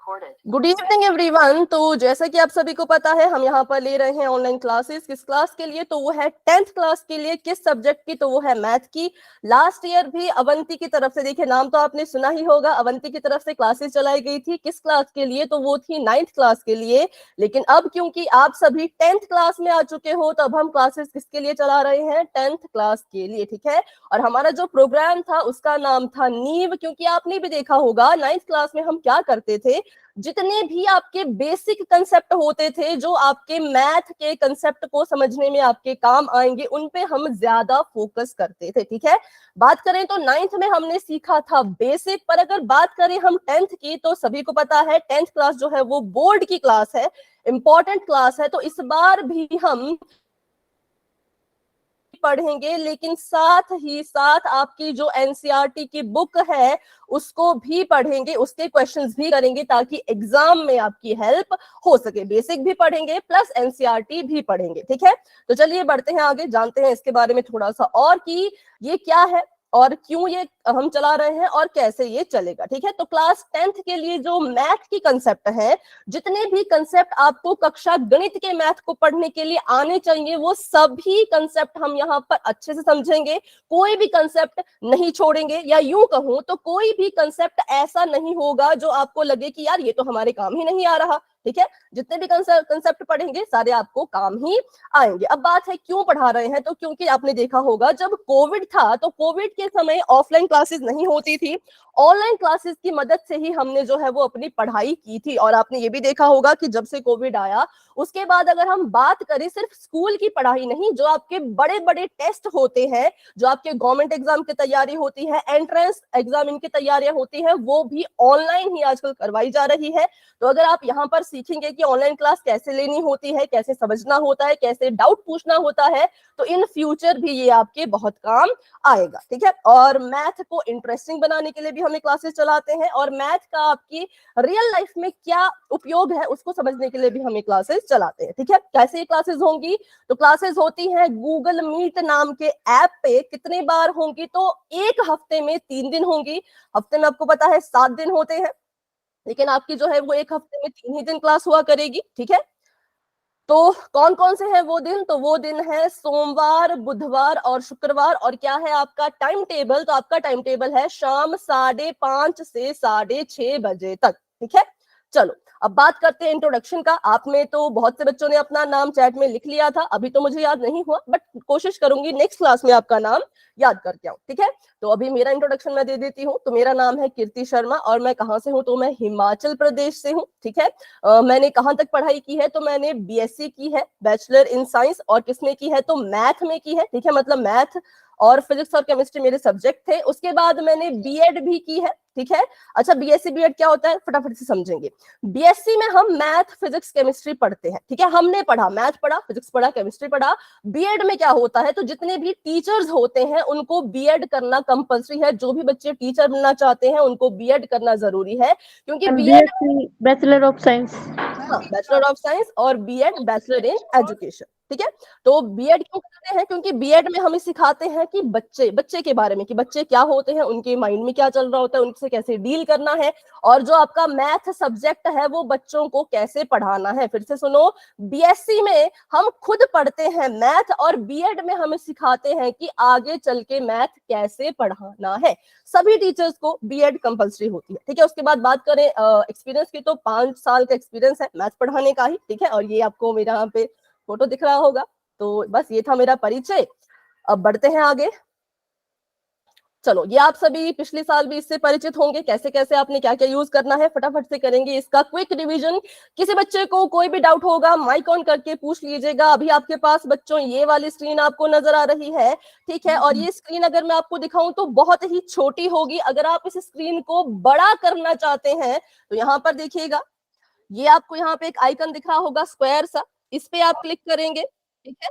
Good evening everyone. तो जैसा कि आप सभी को पता है, हम यहाँ पर ले रहे हैं ऑनलाइन क्लासेस। किस क्लास के लिए? तो वो है 10th क्लास के लिए। किस सब्जेक्ट की? तो वो है मैथ की। लास्ट ईयर भी अवंती की तरफ से, देखिए नाम तो आपने सुना ही होगा, अवंती की तरफ से क्लासेस चलाई गई थी। किस क्लास के लिए? तो वो थी 9th क्लास के लिए। लेकिन अब क्योंकि आप सभी 10th क्लास में आ चुके हो, तो अब हम क्लासेस किसके लिए चला रहे हैं? 10th क्लास के लिए, ठीक है। और हमारा जो प्रोग्राम था उसका नाम था नींव, क्योंकि आपने भी देखा होगा 9th क्लास में हम क्या करते थे। जितने भी आपके बेसिक कंसेप्ट होते थे, जो आपके मैथ के कंसेप्ट को समझने में आपके काम आएंगे, उन पे हम ज्यादा फोकस करते थे, ठीक है। बात करें तो 9th में हमने सीखा था बेसिक, पर अगर बात करें हम 10th की, तो सभी को पता है 10th क्लास जो है वो बोर्ड की क्लास है, इंपॉर्टेंट क्लास है। तो इस बार भी हम पढ़ेंगे, लेकिन साथ ही साथ आपकी जो एनसीईआरटी की बुक है उसको भी पढ़ेंगे, उसके क्वेश्चंस भी करेंगे, ताकि एग्जाम में आपकी हेल्प हो सके। बेसिक भी पढ़ेंगे प्लस एनसीईआरटी भी पढ़ेंगे, ठीक है। तो चलिए बढ़ते हैं आगे, जानते हैं इसके बारे में थोड़ा सा और कि ये क्या है और क्यों ये हम चला रहे हैं और कैसे ये चलेगा, ठीक है। तो क्लास 10th के लिए जो मैथ की कंसेप्ट है, जितने भी कंसेप्ट आपको कक्षा गणित के मैथ को पढ़ने के लिए आने चाहिए, वो सभी कंसेप्ट हम यहाँ पर अच्छे से समझेंगे। कोई भी कंसेप्ट नहीं छोड़ेंगे, या यूं कहूं तो कोई भी कंसेप्ट ऐसा नहीं होगा जो आपको लगे कि यार ये तो हमारे काम ही नहीं आ रहा, ठीक है। जितने भी कंसेप्ट पढ़ेंगे सारे आपको काम ही आएंगे। अब बात है क्यों पढ़ा रहे हैं, तो क्योंकि आपने देखा होगा जब कोविड था, तो कोविड के समय ऑफलाइन क्लासेस नहीं होती थी, ऑनलाइन क्लासेस की मदद से ही हमने जो है वो अपनी पढ़ाई की थी। और आपने ये भी देखा होगा कि जब से कोविड आया उसके बाद अगर हम बात करें सिर्फ स्कूल की पढ़ाई नहीं, जो आपके बड़े बड़े टेस्ट होते हैं, जो आपके गवर्नमेंट एग्जाम की तैयारी होती है, एंट्रेंस एग्जाम इनकी तैयारियां होती है, वो भी ऑनलाइन ही आजकल करवाई जा रही है। तो अगर आप यहाँ पर सीखेंगे कि ऑनलाइन क्लास कैसे लेनी होती है, कैसे समझना होता है, कैसे डाउट पूछना होता है, तो इन फ्यूचर भी ये आपके बहुत काम आएगा, ठीक है। और मैथ को इंटरेस्टिंग बनाने के लिए भी हमें क्लासेस चलाते हैं, और मैथ का आपकी रियल लाइफ में क्या उपयोग है उसको समझने के लिए भी हमें क्लासेस चलाते हैं, ठीक है। कैसे क्लासेस होंगी? तो क्लासेस होती है गूगल मीट नाम के ऐप पे। कितनी बार होंगी? तो एक हफ्ते में 3 दिन होंगी। हफ्ते में आपको पता है 7 दिन होते हैं, लेकिन आपकी जो है वो एक हफ्ते में 3 ही दिन क्लास हुआ करेगी, ठीक है। तो कौन कौन से हैं वो दिन? तो वो दिन है सोमवार, बुधवार और शुक्रवार। और क्या है आपका टाइम टेबल? तो आपका टाइम टेबल है शाम 5:30 से 6:30 बजे तक, ठीक है। चलो अब बात करते हैं इंट्रोडक्शन का। आप में तो बहुत से बच्चों ने अपना नाम चैट में लिख लिया था, अभी तो मुझे याद नहीं हुआ, बट कोशिश करूंगी नेक्स्ट क्लास में आपका नाम याद करके आऊं, ठीक है। तो अभी मेरा इंट्रोडक्शन मैं दे देती हूँ। तो मेरा नाम है कीर्ति शर्मा और मैं कहाँ से हूँ? तो मैं हिमाचल प्रदेश से हूँ, ठीक है। मैंने कहाँ तक पढ़ाई की है? तो मैंने बीएससी की है, बैचलर इन साइंस। और किसमें की है? तो मैथ में की है, ठीक है। मतलब मैथ और फिजिक्स और केमिस्ट्री मेरे सब्जेक्ट थे। उसके बाद मैंने बीएड भी की है, ठीक है। अच्छा, बीएससी बीएड क्या होता है फटाफट से समझेंगे। बीएससी में हम मैथ फिजिक्स केमिस्ट्री पढ़ते हैं, ठीक है। हमने पढ़ा, मैथ पढ़ा, फिजिक्स पढ़ा, केमिस्ट्री पढ़ा। बीएड में क्या होता है? तो जितने भी टीचर्स होते हैं उनको बीएड करना कंपलसरी है। जो भी बच्चे टीचर बनना चाहते हैं उनको बीएड करना जरूरी है, क्योंकि बीएड बैचलर ऑफ साइंस। हाँ, बैचलर ऑफ साइंस और बीएड बैचलर इन एजुकेशन, ठीक है। तो बीएड क्यों करते हैं? क्योंकि बीएड में हमें सिखाते हैं कि बच्चे के बारे में, कि बच्चे क्या होते हैं, उनके माइंड में क्या चल रहा होता है, उनसे कैसे डील करना है, और जो आपका मैथ सब्जेक्ट है वो बच्चों को कैसे पढ़ाना है। फिर से सुनो, बीएससी में हम खुद पढ़ते हैं मैथ, और बीएड में हमें सिखाते हैं कि आगे चल के मैथ कैसे पढ़ाना है। सभी टीचर्स को बीएड कंपलसरी होती है, ठीक है। उसके बाद बात करें एक्सपीरियंस की, तो 5 साल का एक्सपीरियंस है मैथ पढ़ाने का ही, ठीक है। और ये आपको मेरा यहाँ पे फोटो दिख रहा होगा। तो बस ये था मेरा परिचय। अब बढ़ते हैं आगे। चलो, ये आप सभी पिछले साल भी इससे परिचित होंगे, कैसे कैसे आपने क्या क्या यूज करना है। फटाफट से करेंगे इसका क्विक रिवीजन। किसी बच्चे को कोई भी डाउट होगा माइक ऑन करके पूछ लीजिएगा। अभी आपके पास बच्चों ये वाली स्क्रीन आपको नजर आ रही है, ठीक है। और ये स्क्रीन अगर मैं आपको दिखाऊं तो बहुत ही छोटी होगी। अगर आप इस स्क्रीन को बड़ा करना चाहते हैं तो यहाँ पर देखिएगा, ये आपको यहाँ पे एक आइकन दिख रहा होगा स्क्वायर सा, इस पे आप क्लिक करेंगे, ठीक है।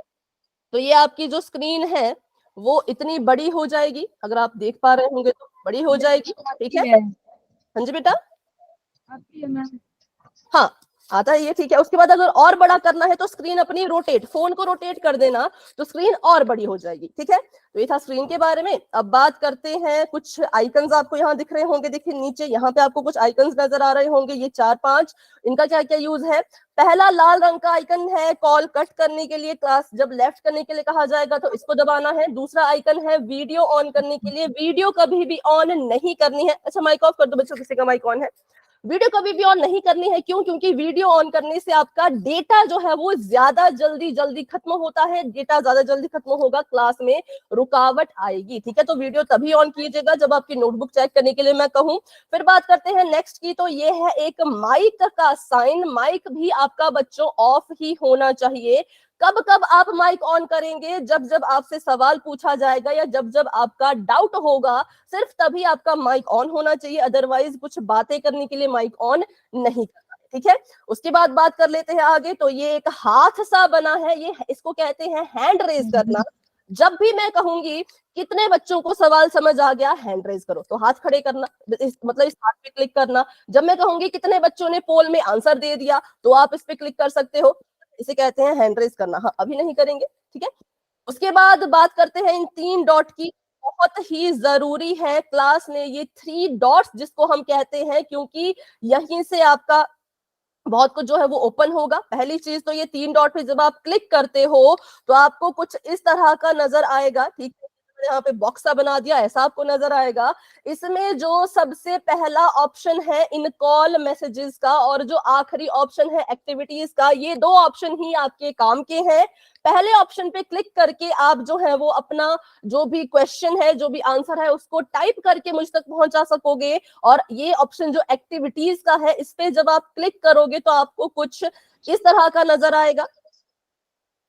तो ये आपकी जो स्क्रीन है वो इतनी बड़ी हो जाएगी, अगर आप देख पा रहे होंगे तो बड़ी हो जाएगी, ठीक है। हाँ जी बेटा, हाँ। आता है ये, ठीक है। उसके बाद अगर और बड़ा करना है तो स्क्रीन अपनी रोटेट, फोन को रोटेट कर देना तो स्क्रीन और बड़ी हो जाएगी, ठीक है। तो ये था स्क्रीन के बारे में। अब बात करते हैं, कुछ आइकन्स आपको यहाँ दिख रहे होंगे, देखिए नीचे यहाँ पे आपको कुछ आइकन्स नजर आ रहे होंगे, ये 4-5। इनका क्या क्या यूज है? पहला लाल रंग का आइकन है कॉल कट करने के लिए, क्लास जब लेफ्ट करने के लिए कहा जाएगा तो इसको दबाना है। दूसरा आइकन है वीडियो ऑन करने के लिए, वीडियो कभी भी ऑन नहीं करनी है। अच्छा माइक ऑफ कर दो बच्चों, किसी का माइक ऑन है? वीडियो कभी भी ऑन नहीं करनी है, क्यों? क्योंकि वीडियो ऑन करने से आपका डेटा जो है वो ज्यादा जल्दी खत्म होता है, डेटा ज्यादा जल्दी खत्म होगा, क्लास में रुकावट आएगी, ठीक है। तो वीडियो तभी ऑन कीजिएगा जब आपकी नोटबुक चेक करने के लिए मैं कहूँ। फिर बात करते हैं नेक्स्ट की, तो ये है एक माइक का साइन। माइक भी आपका बच्चों ऑफ ही होना चाहिए। कब कब आप माइक ऑन करेंगे? जब जब आपसे सवाल पूछा जाएगा या जब जब आपका डाउट होगा, सिर्फ तभी आपका माइक ऑन होना चाहिए, अदरवाइज कुछ बातें करने के लिए माइक ऑन नहीं करना है, ठीक है। उसके बाद बात कर लेते हैं आगे, तो ये एक हाथ सा बना है, ये इसको कहते हैं हैंड रेज करना। जब भी मैं कहूंगी कितने बच्चों को सवाल समझ आ गया, हैंड रेज करो, तो हाथ खड़े करना, मतलब इस हाथ पे क्लिक करना। जब मैं कहूंगी कितने बच्चों ने पोल में आंसर दे दिया, तो आप इस पे क्लिक कर सकते हो, इसे कहते हैं हैंड रेज करना। हाँ अभी नहीं करेंगे, ठीक है। उसके बाद बात करते हैं इन 3 डॉट की, बहुत ही जरूरी है क्लास में ये 3 डॉट्स जिसको हम कहते हैं, क्योंकि यहीं से आपका बहुत कुछ जो है वो ओपन होगा। पहली चीज तो ये 3 डॉट पे जब आप क्लिक करते हो तो आपको कुछ इस तरह का नजर आएगा, ठीक है। यहाँ पे बॉक्स सा बना दिया, ऐसा आपको नजर आएगा। इसमें जो सबसे पहला ऑप्शन है इन कॉल मैसेजेस का, और जो आखिरी ऑप्शन है एक्टिविटीज का, ये 2 ऑप्शन ही आपके काम के हैं। पहले ऑप्शन पे क्लिक करके आप जो है वो अपना जो भी क्वेश्चन है, जो भी आंसर है, उसको टाइप करके मुझ तक पहुंचा सकोगे। और ये ऑप्शन जो एक्टिविटीज का है, इस पे जब आप क्लिक करोगे तो आपको कुछ इस तरह का नजर आएगा।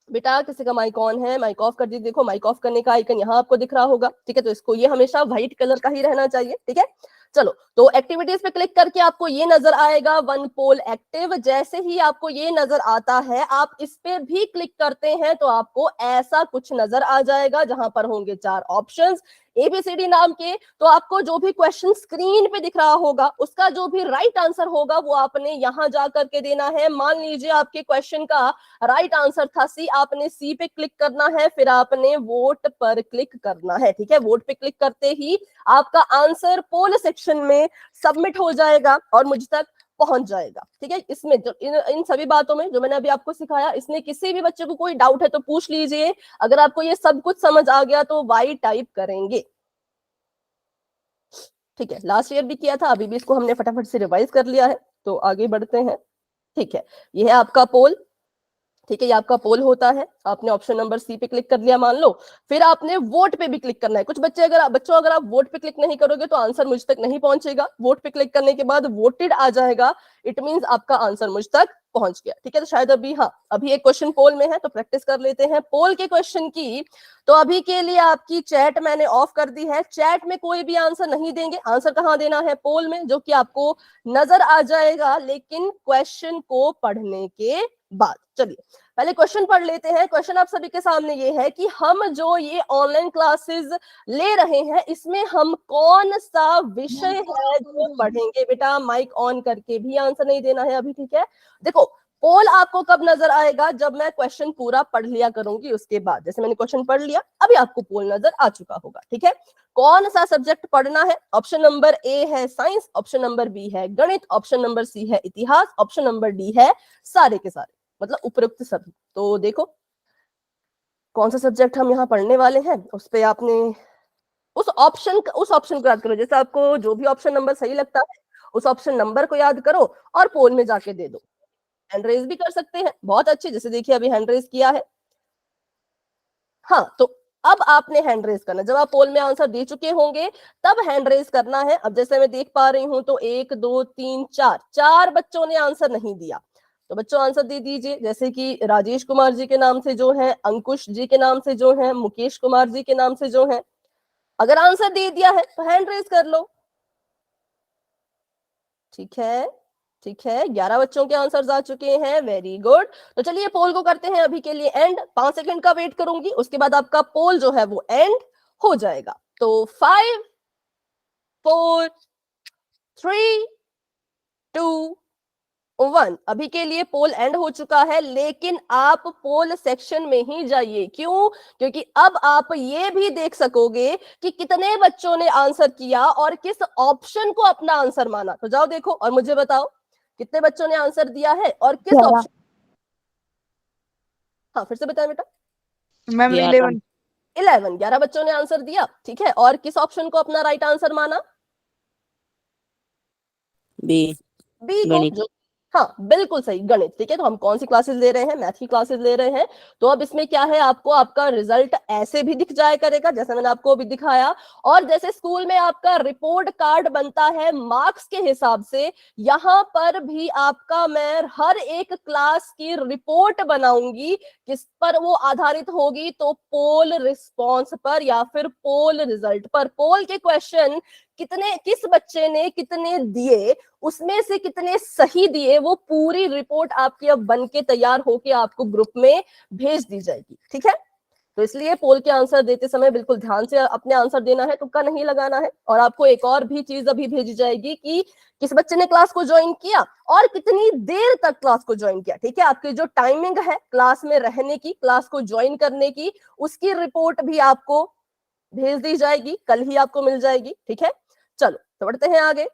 बेटा किसी का माइक ऑन है, माइक ऑफ कर दीजिए। देखो माइक ऑफ करने का आइकन यहाँ आपको दिख रहा होगा, ठीक है। तो इसको, ये हमेशा व्हाइट कलर का ही रहना चाहिए, ठीक है। चलो, तो एक्टिविटीज पे क्लिक करके आपको ये नजर आएगा, 1 पोल एक्टिव। जैसे ही आपको ये नजर आता है, आप इस पे भी क्लिक करते हैं तो आपको ऐसा कुछ नजर आ जाएगा, जहां पर होंगे 4 ऑप्शंस ABCD नाम के। तो आपको जो भी क्वेश्चन स्क्रीन पे दिख रहा होगा, उसका जो भी राइट आंसर होगा वो आपने यहां जा करके देना है। मान लीजिए आपके क्वेश्चन का राइट आंसर था सी, आपने सी पे क्लिक करना है, फिर आपने वोट पर क्लिक करना है, ठीक है। वोट पे क्लिक करते ही आपका आंसर पोल सेक्शन में सबमिट हो जाएगा और मुझ तक पहुंच जाएगा, ठीक है। इसमें जो इन सभी बातों में जो मैंने अभी आपको सिखाया, इसमें किसी भी बच्चे को कोई डाउट है तो पूछ लीजिए। अगर आपको ये सब कुछ समझ आ गया तो वाई टाइप करेंगे, ठीक है। लास्ट ईयर भी किया था, अभी भी इसको हमने फटाफट से रिवाइज कर लिया है, तो आगे बढ़ते हैं, ठीक है। ये है आपका पोल, ठीक है। ये आपका पोल होता है। आपने ऑप्शन नंबर सी पे क्लिक कर लिया मान लो, फिर आपने वोट पे भी क्लिक करना है। कुछ बच्चे अगर आप वोट पे क्लिक नहीं करोगे तो आंसर मुझ तक नहीं पहुंचेगा। वोट पे क्लिक करने के बाद वोटेड आ जाएगा, इट मींस आपका आंसर मुझ तक पहुंच गया, ठीक है। तो शायद अभी, हाँ अभी एक क्वेश्चन पोल में है तो प्रैक्टिस कर लेते हैं पोल के क्वेश्चन की। तो अभी के लिए आपकी चैट मैंने ऑफ कर दी है, चैट में कोई भी आंसर नहीं देंगे। आंसर कहाँ देना है? पोल में, जो कि आपको नजर आ जाएगा, लेकिन क्वेश्चन को पढ़ने के बाद। चलिए पहले क्वेश्चन पढ़ लेते हैं। क्वेश्चन आप सभी के सामने ये है कि हम जो ये ऑनलाइन क्लासेस ले रहे हैं, इसमें हम कौन सा विषय है जो पढ़ेंगे। बेटा माइक ऑन करके भी आंसर नहीं देना है अभी, ठीक है। देखो पोल आपको कब नजर आएगा? जब मैं क्वेश्चन पूरा पढ़ लिया करूंगी, उसके बाद। जैसे मैंने क्वेश्चन पढ़ लिया, अभी आपको पोल नजर आ चुका होगा, ठीक है। कौन सा सब्जेक्ट पढ़ना है? ऑप्शन नंबर ए है साइंस, ऑप्शन नंबर बी है गणित, ऑप्शन नंबर सी है इतिहास, ऑप्शन नंबर डी है सारे के सारे, मतलब उपरोक्त सभी। तो देखो कौन सा सब्जेक्ट हम यहाँ पढ़ने वाले हैं, उस पे आपने उस ऑप्शन को याद करो। जैसे आपको जो भी ऑप्शन नंबर सही लगता है, उस ऑप्शन नंबर को याद करो और पोल में जाके दे दो। हैंड रेज भी कर सकते हैं, बहुत अच्छे। जैसे देखिए अभी हैंड रेज किया है, हाँ। तो अब आपने हैंड रेज करना, जब आप पोल में आंसर दे चुके होंगे तब हैंड रेज करना है। अब जैसे मैं देख पा रही हूं तो 1 2 3 4 बच्चों ने आंसर नहीं दिया, तो बच्चों आंसर दे दीजिए। जैसे कि राजेश कुमार जी के नाम से जो है, अंकुश जी के नाम से जो है, मुकेश कुमार जी के नाम से जो है, अगर आंसर दे दिया है तो हैंड रेज कर लो, ठीक है। ठीक है, 11 बच्चों के आंसर्स आ चुके हैं, वेरी गुड। तो चलिए पोल को करते हैं अभी के लिए एंड, 5 सेकंड का वेट करूंगी, उसके बाद आपका पोल जो है वो एंड हो जाएगा। तो 5 4 3 2 1। अभी के लिए पोल एंड हो चुका है, लेकिन आप पोल सेक्शन में ही जाइए। क्यों? क्योंकि अब आप ये भी देख सकोगे कि कितने बच्चों ने आंसर किया और किस ऑप्शन को अपना आंसर माना। तो जाओ देखो और मुझे बताओ कितने बच्चों ने आंसर दिया है और किस 11। ऑप्शन। हाँ, फिर से बताएं बेटा। मैम 11। 11 बच्चों ने आंसर दिया, ठीक है। और किस ऑप्शन को अपना राइट आंसर माना? बी, बी को, गणित। जो हाँ बिल्कुल सही, गणित। ठीक है, तो हम कौन सी क्लासेस ले रहे हैं? मैथ की क्लासेस ले रहे हैं। तो अब इसमें क्या है, आपको आपका रिजल्ट ऐसे भी दिख जाया करेगा जैसे मैंने आपको अभी दिखाया। और जैसे स्कूल में आपका रिपोर्ट कार्ड बनता है मार्क्स के हिसाब से, यहाँ पर भी आपका मैं हर एक क्लास की रिपोर्ट बनाऊंगी। किस पर वो आधारित होगी? तो पोल रिस्पॉन्स पर या फिर पोल रिजल्ट पर। पोल के क्वेश्चन कितने, किस बच्चे ने कितने दिए, उसमें से कितने सही दिए, वो पूरी रिपोर्ट आपकी अब बन के तैयार होके आपको ग्रुप में भेज दी जाएगी। ठीक है, तो इसलिए पोल के आंसर देते समय बिल्कुल ध्यान से अपने आंसर देना है, तुक्का नहीं लगाना है। और आपको एक और भी चीज अभी भेजी जाएगी कि किस बच्चे ने क्लास को ज्वाइन किया और कितनी देर तक क्लास को ज्वाइन किया। ठीक है, आपकी जो टाइमिंग है क्लास में रहने की, क्लास को ज्वाइन करने की, उसकी रिपोर्ट भी आपको भेज दी जाएगी, कल ही आपको मिल जाएगी। ठीक है, चलो तो बढ़ते हैं आगे।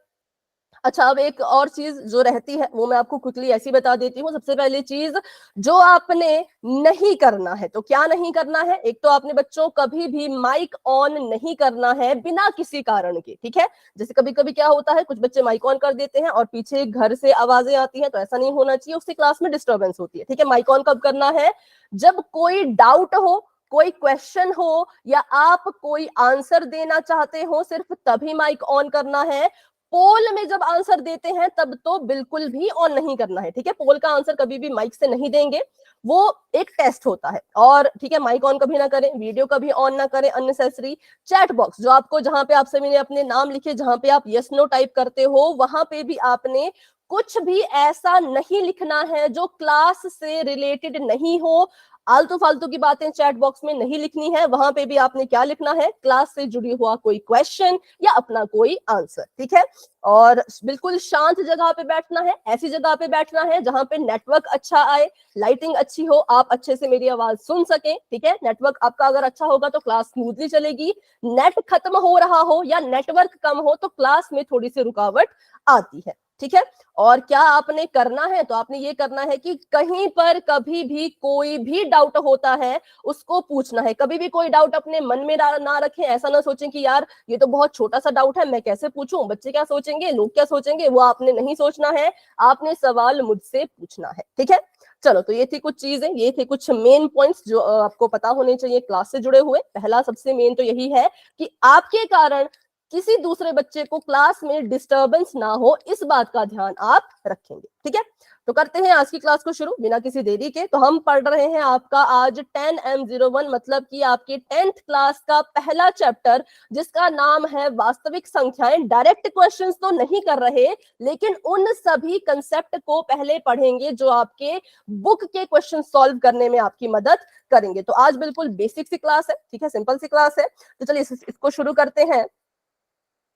अच्छा, अब एक और चीज जो रहती है वो मैं आपको क्विकली ऐसी बता देती हूँ। सबसे पहली चीज जो आपने नहीं करना है, तो क्या नहीं करना है? एक तो आपने बच्चों कभी भी माइक ऑन नहीं करना है बिना किसी कारण के। ठीक है, जैसे कभी कभी क्या होता है, कुछ बच्चे माइक ऑन कर देते हैं और पीछे घर से आवाजें आती हैं, तो ऐसा नहीं होना चाहिए, उससे क्लास में डिस्टर्बेंस होती है। ठीक है, माइक ऑन कब करना है? जब कोई डाउट हो, कोई क्वेश्चन हो, या आप कोई आंसर देना चाहते हो, सिर्फ तभी माइक ऑन करना है। पोल में जब आंसर देते हैं तब तो बिल्कुल भी ऑन नहीं करना है। ठीक है, पोल का आंसर कभी भी माइक से नहीं देंगे, वो एक टेस्ट होता है। और ठीक है, माइक ऑन कभी ना करें, वीडियो कभी ऑन ना करें अननेसेसरी। चैट बॉक्स जो आपको, जहां पे आप सभी ने अपने नाम लिखे, जहां पे आप यस नो टाइप करते हो, वहां पे भी आपने कुछ भी ऐसा नहीं लिखना है जो क्लास से रिलेटेड नहीं हो। आलतू फालतू की बातें चैट बॉक्स में नहीं लिखनी है। वहां पे भी आपने क्या लिखना है? क्लास से जुड़ी हुआ कोई क्वेश्चन या अपना कोई आंसर। ठीक है, और बिल्कुल शांत जगह पे बैठना है, ऐसी जगह पे बैठना है जहां पे नेटवर्क अच्छा आए, लाइटिंग अच्छी हो, आप अच्छे से मेरी आवाज सुन सके। ठीक है, नेटवर्क आपका अगर अच्छा होगा तो क्लास स्मूथली चलेगी। नेट खत्म हो रहा हो या नेटवर्क कम हो तो क्लास में थोड़ी सी रुकावट आती है। ठीक है, और क्या आपने करना है? तो आपने ये करना है कि कहीं पर कभी भी कोई भी डाउट होता है उसको पूछना है। कभी भी कोई डाउट अपने मन में ना रखें। ऐसा ना सोचें कि यार ये तो बहुत छोटा सा डाउट है, मैं कैसे पूछूं, बच्चे क्या सोचेंगे, लोग क्या सोचेंगे, वो आपने नहीं सोचना है। आपने सवाल मुझसे पूछना है। ठीक है, चलो तो ये थी कुछ चीजें, ये थे कुछ मेन पॉइंट्स जो आपको पता होने चाहिए क्लास से जुड़े हुए। पहला सबसे मेन तो यही है कि आपके कारण किसी दूसरे बच्चे को क्लास में डिस्टरबेंस ना हो, इस बात का ध्यान आप रखेंगे। ठीक है, तो करते हैं आज की क्लास को शुरू बिना किसी देरी के। तो हम पढ़ रहे हैं आपका आज 10M01, मतलब कि आपकी 10th क्लास का पहला चैप्टर, जिसका नाम है वास्तविक संख्याएं। डायरेक्ट क्वेश्चंस तो नहीं कर रहे, लेकिन उन सभी कंसेप्ट को पहले पढ़ेंगे जो आपके बुक के क्वेश्चन सॉल्व करने में आपकी मदद करेंगे। तो आज बिल्कुल बेसिक सी क्लास है, ठीक है, सिंपल सी क्लास है। तो चलिए इसको शुरू करते हैं।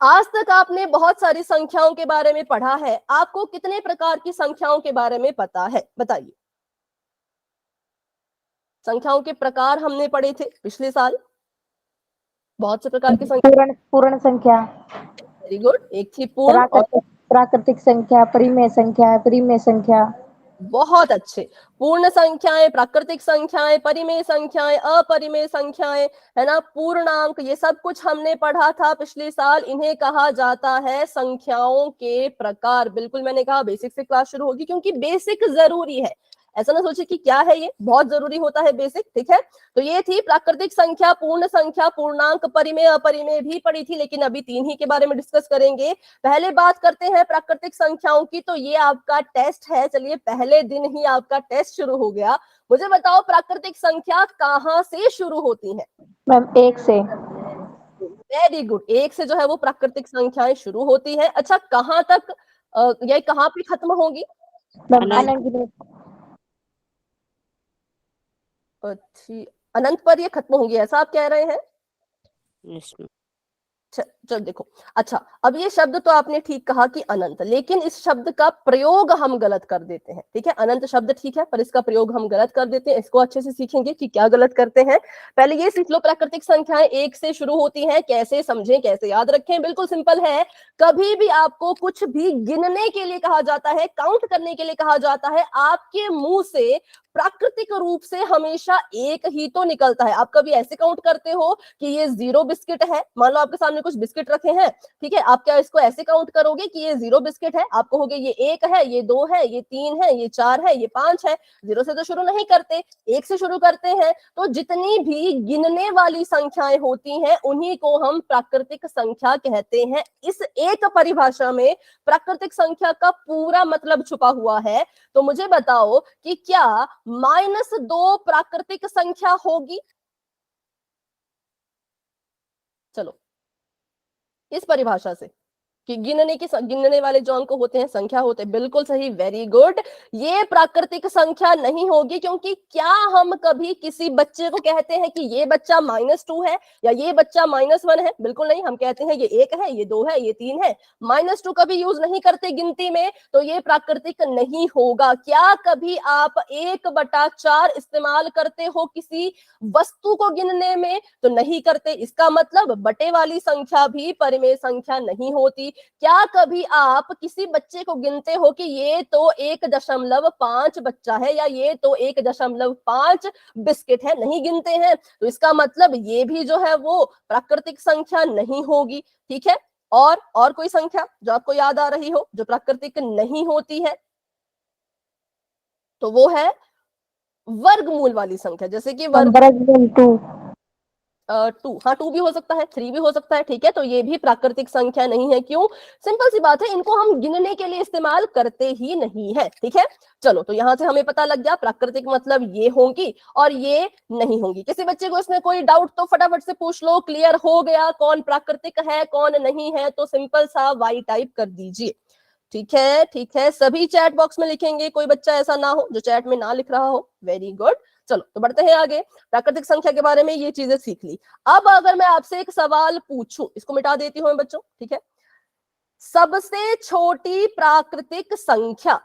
आज तक आपने बहुत सारी संख्याओं के बारे में पढ़ा है। आपको कितने प्रकार की संख्याओं के बारे में पता है? बताइए। संख्याओं के प्रकार हमने पढ़े थे पिछले साल, बहुत से प्रकार की संख्या। पूर्ण पूर्ण संख्या, वेरी गुड, एक थी पूर्ण और प्राकृतिक संख्या, परिमेय संख्या। बहुत अच्छे। पूर्ण संख्याएं, प्राकृतिक संख्याएं, परिमेय संख्याएं, अपरिमेय संख्याएं, है ना, पूर्णांक, ये सब कुछ हमने पढ़ा था पिछले साल। इन्हें कहा जाता है संख्याओं के प्रकार। बिल्कुल, मैंने कहा बेसिक से क्लास शुरू होगी क्योंकि बेसिक जरूरी है। ऐसा ना सोचे कि क्या है, ये बहुत जरूरी होता है बेसिक। ठीक है, तो ये थी प्राकृतिक संख्या, पूर्ण संख्या, पूर्णांक, परिमेय, अपरिमेय भी पढ़ी थी, लेकिन अभी तीन ही के बारे में डिस्कस करेंगे। पहले बात करते हैं प्राकृतिक संख्याओं की। तो ये आपका टेस्ट है, चलिए पहले दिन ही आपका टेस्ट शुरू हो गया। मुझे बताओ प्राकृतिक संख्या कहां से शुरू होती है? मैम 1 से। वेरी गुड, एक से जो है वो प्राकृतिक संख्याएं शुरू होती है। अच्छा, कहां तक ये कहां पे खत्म होगी? मैम अनंत। अनंत। अच्छी, अनंत पर ये खत्म होंगी, ऐसा आप कह रहे हैं? इसमें चल देखो, अच्छा अब ये शब्द तो आपने ठीक कहा कि अनंत, लेकिन इस शब्द का प्रयोग हम गलत कर देते हैं। ठीक है, अनंत शब्द ठीक है, पर इसका प्रयोग हम गलत कर देते हैं। इसको अच्छे से सीखेंगे कि क्या गलत करते हैं। पहले ये सीख लो, प्राकृतिक संख्याएं एक से शुरू होती हैं, कैसे समझें, कैसे याद रखें। बिल्कुल सिंपल है। कभी भी आपको कुछ भी गिनने के लिए कहा जाता है, काउंट करने के लिए कहा जाता है, आपके मुंह से प्राकृतिक रूप से हमेशा एक ही तो निकलता है। आप कभी ऐसे काउंट करते हो कि ये 0 बिस्किट है, मान लो आपके सामने कुछ बिस्किट रखे हैं, ठीक है, आप क्या इसको ऐसे काउंट करोगे कि ये 0 बिस्किट है? आप कहोगे ये 1 है, ये 2 है, ये 3 है, ये 4 है, ये 5 है। 0 से तो शुरू नहीं करते, 1 से शुरू करते हैं। तो जितनी भी गिनने वाली संख्याएं होती हैं, उन्हीं को हम प्राकृतिक संख्या कहते हैं। इस एक परिभाषा में प्राकृतिक संख्या का पूरा मतलब छुपा हुआ है। तो मुझे बताओ कि क्या -2 प्राकृतिक संख्या होगी? चलो, इस परिभाषा से कि गिनने वाले जो अंक होते हैं, संख्या होते हैं, बिल्कुल सही, वेरी गुड। ये प्राकृतिक संख्या नहीं होगी, क्योंकि क्या हम कभी किसी बच्चे को कहते हैं कि ये बच्चा -2 है या ये बच्चा -1 है? बिल्कुल नहीं। हम कहते हैं ये 1 है, ये 2 है, ये 3 है। -2 कभी यूज नहीं करते गिनती में, तो ये प्राकृतिक नहीं होगा। क्या कभी आप 1/4 इस्तेमाल करते हो किसी वस्तु को गिनने में? तो नहीं करते। इसका मतलब बटे वाली संख्या भी परिमेय संख्या नहीं होती। क्या कभी आप किसी बच्चे को गिनते हो कि ये तो 1.5 बच्चा है या ये तो 1.5 बिस्किट है? नहीं गिनते हैं। तो इसका मतलब ये भी जो है वो प्राकृतिक संख्या नहीं होगी। ठीक है, और कोई संख्या जो आपको याद आ रही हो जो प्राकृतिक नहीं होती है, तो वो है वर्गमूल वाली संख्या, जैसे कि वर्गमूल 2। 2, हाँ 2 भी हो सकता है, 3 भी हो सकता है। ठीक है, तो ये भी प्राकृतिक संख्या नहीं है। क्यों? सिंपल सी बात है, इनको हम गिनने के लिए इस्तेमाल करते ही नहीं है। ठीक है, चलो, तो यहां से हमें पता लग गया प्राकृतिक मतलब ये होंगी और ये नहीं होंगी। किसी बच्चे को इसमें कोई डाउट तो फटाफट से पूछ लो, क्लियर हो गया कौन प्राकृतिक है कौन नहीं है? तो सिंपल सा वाई टाइप कर दीजिए। ठीक है, ठीक है, सभी चैट बॉक्स में लिखेंगे, कोई बच्चा ऐसा ना हो जो चैट में ना लिख रहा हो। Very good. चलो, तो बढ़ते हैं आगे। प्राकृतिक संख्या के बारे में ये चीजें सीख ली। अब अगर मैं आपसे एक सवाल पूछूं, इसको मिटा देती हूं बच्चों, ठीक है, सबसे छोटी प्राकृतिक संख्या,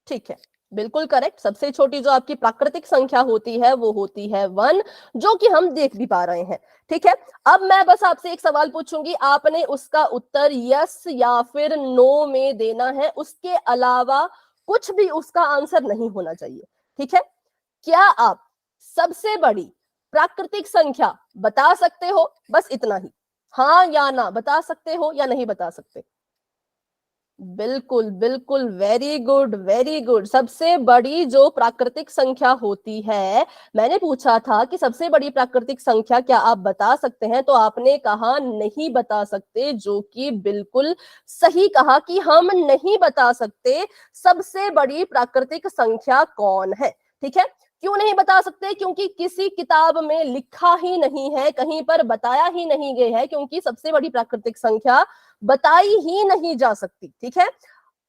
ठीक है, बिल्कुल करेक्ट, सबसे छोटी जो आपकी प्राकृतिक संख्या होती है वो होती है 1, जो कि हम देख भी पा रहे हैं। ठीक है, अब मैं बस आपसे एक सवाल पूछूंगी, आपने उसका उत्तर यस या फिर नो में देना है, उसके अलावा कुछ भी उसका आंसर नहीं होना चाहिए। ठीक है, क्या आप सबसे बड़ी प्राकृतिक संख्या बता सकते हो? बस इतना ही, हाँ या ना बता सकते हो या नहीं बता सकते? बिल्कुल बिल्कुल, वेरी गुड वेरी गुड। सबसे बड़ी जो प्राकृतिक संख्या होती है, मैंने पूछा था कि सबसे बड़ी प्राकृतिक संख्या क्या आप बता सकते हैं, तो आपने कहा नहीं बता सकते, जो कि बिल्कुल सही कहा कि हम नहीं बता सकते सबसे बड़ी प्राकृतिक संख्या कौन है। ठीक है, क्यों नहीं बता सकते? क्योंकि किसी किताब में लिखा ही नहीं है, कहीं पर बताया ही नहीं गया है, क्योंकि सबसे बड़ी प्राकृतिक संख्या बताई ही नहीं जा सकती। ठीक है,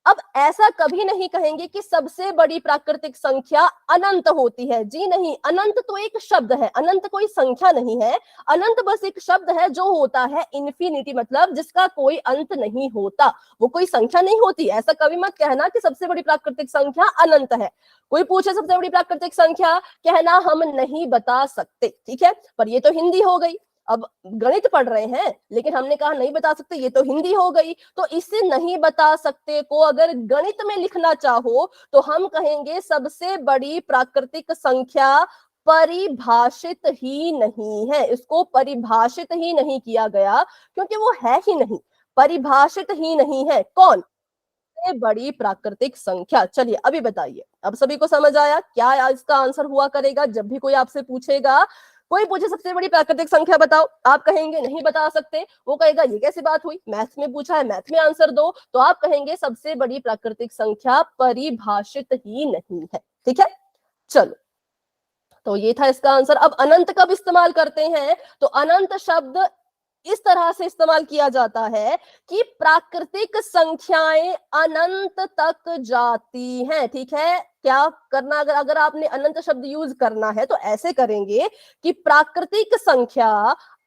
अब ऐसा कभी नहीं कहेंगे कि सबसे बड़ी प्राकृतिक संख्या अनंत होती है। जी नहीं, अनंत तो एक शब्द है, अनंत कोई संख्या नहीं है। अनंत बस एक शब्द है जो होता है इन्फिनिटी, मतलब जिसका कोई अंत नहीं होता, वो कोई संख्या नहीं होती। ऐसा कभी मत कहना कि सबसे बड़ी प्राकृतिक संख्या अनंत है। कोई पूछे सबसे बड़ी प्राकृतिक संख्या, कहना हम नहीं बता सकते। ठीक है, पर ये तो हिंदी हो गई। अब गणित पढ़ रहे हैं, लेकिन हमने कहा नहीं बता सकते, ये तो हिंदी हो गई। तो इसे नहीं बता सकते को अगर गणित में लिखना चाहो तो हम कहेंगे सबसे बड़ी प्राकृतिक संख्या परिभाषित ही नहीं है। इसको परिभाषित ही नहीं किया गया, क्योंकि वो है ही नहीं, परिभाषित ही नहीं है। कौन? सबसे बड़ी प्राकृतिक संख्या। चलिए अभी बताइए, अब सभी को समझ आया क्या इसका आंसर हुआ करेगा? जब भी कोई आपसे पूछेगा, कोई पूछे सबसे बड़ी प्राकृतिक संख्या बताओ, आप कहेंगे नहीं बता सकते। वो कहेगा ये कैसी बात हुई, मैथ में पूछा है, मैथ में आंसर दो। तो आप कहेंगे सबसे बड़ी प्राकृतिक संख्या परिभाषित ही नहीं है। ठीक है, चलो, तो ये था इसका आंसर। अब अनंत कब इस्तेमाल करते हैं? तो अनंत शब्द इस तरह से इस्तेमाल किया जाता है कि प्राकृतिक संख्याएं अनंत तक जाती हैं। ठीक है, क्या करना, अगर अगर आपने अनंत शब्द यूज करना है तो ऐसे करेंगे कि प्राकृतिक संख्या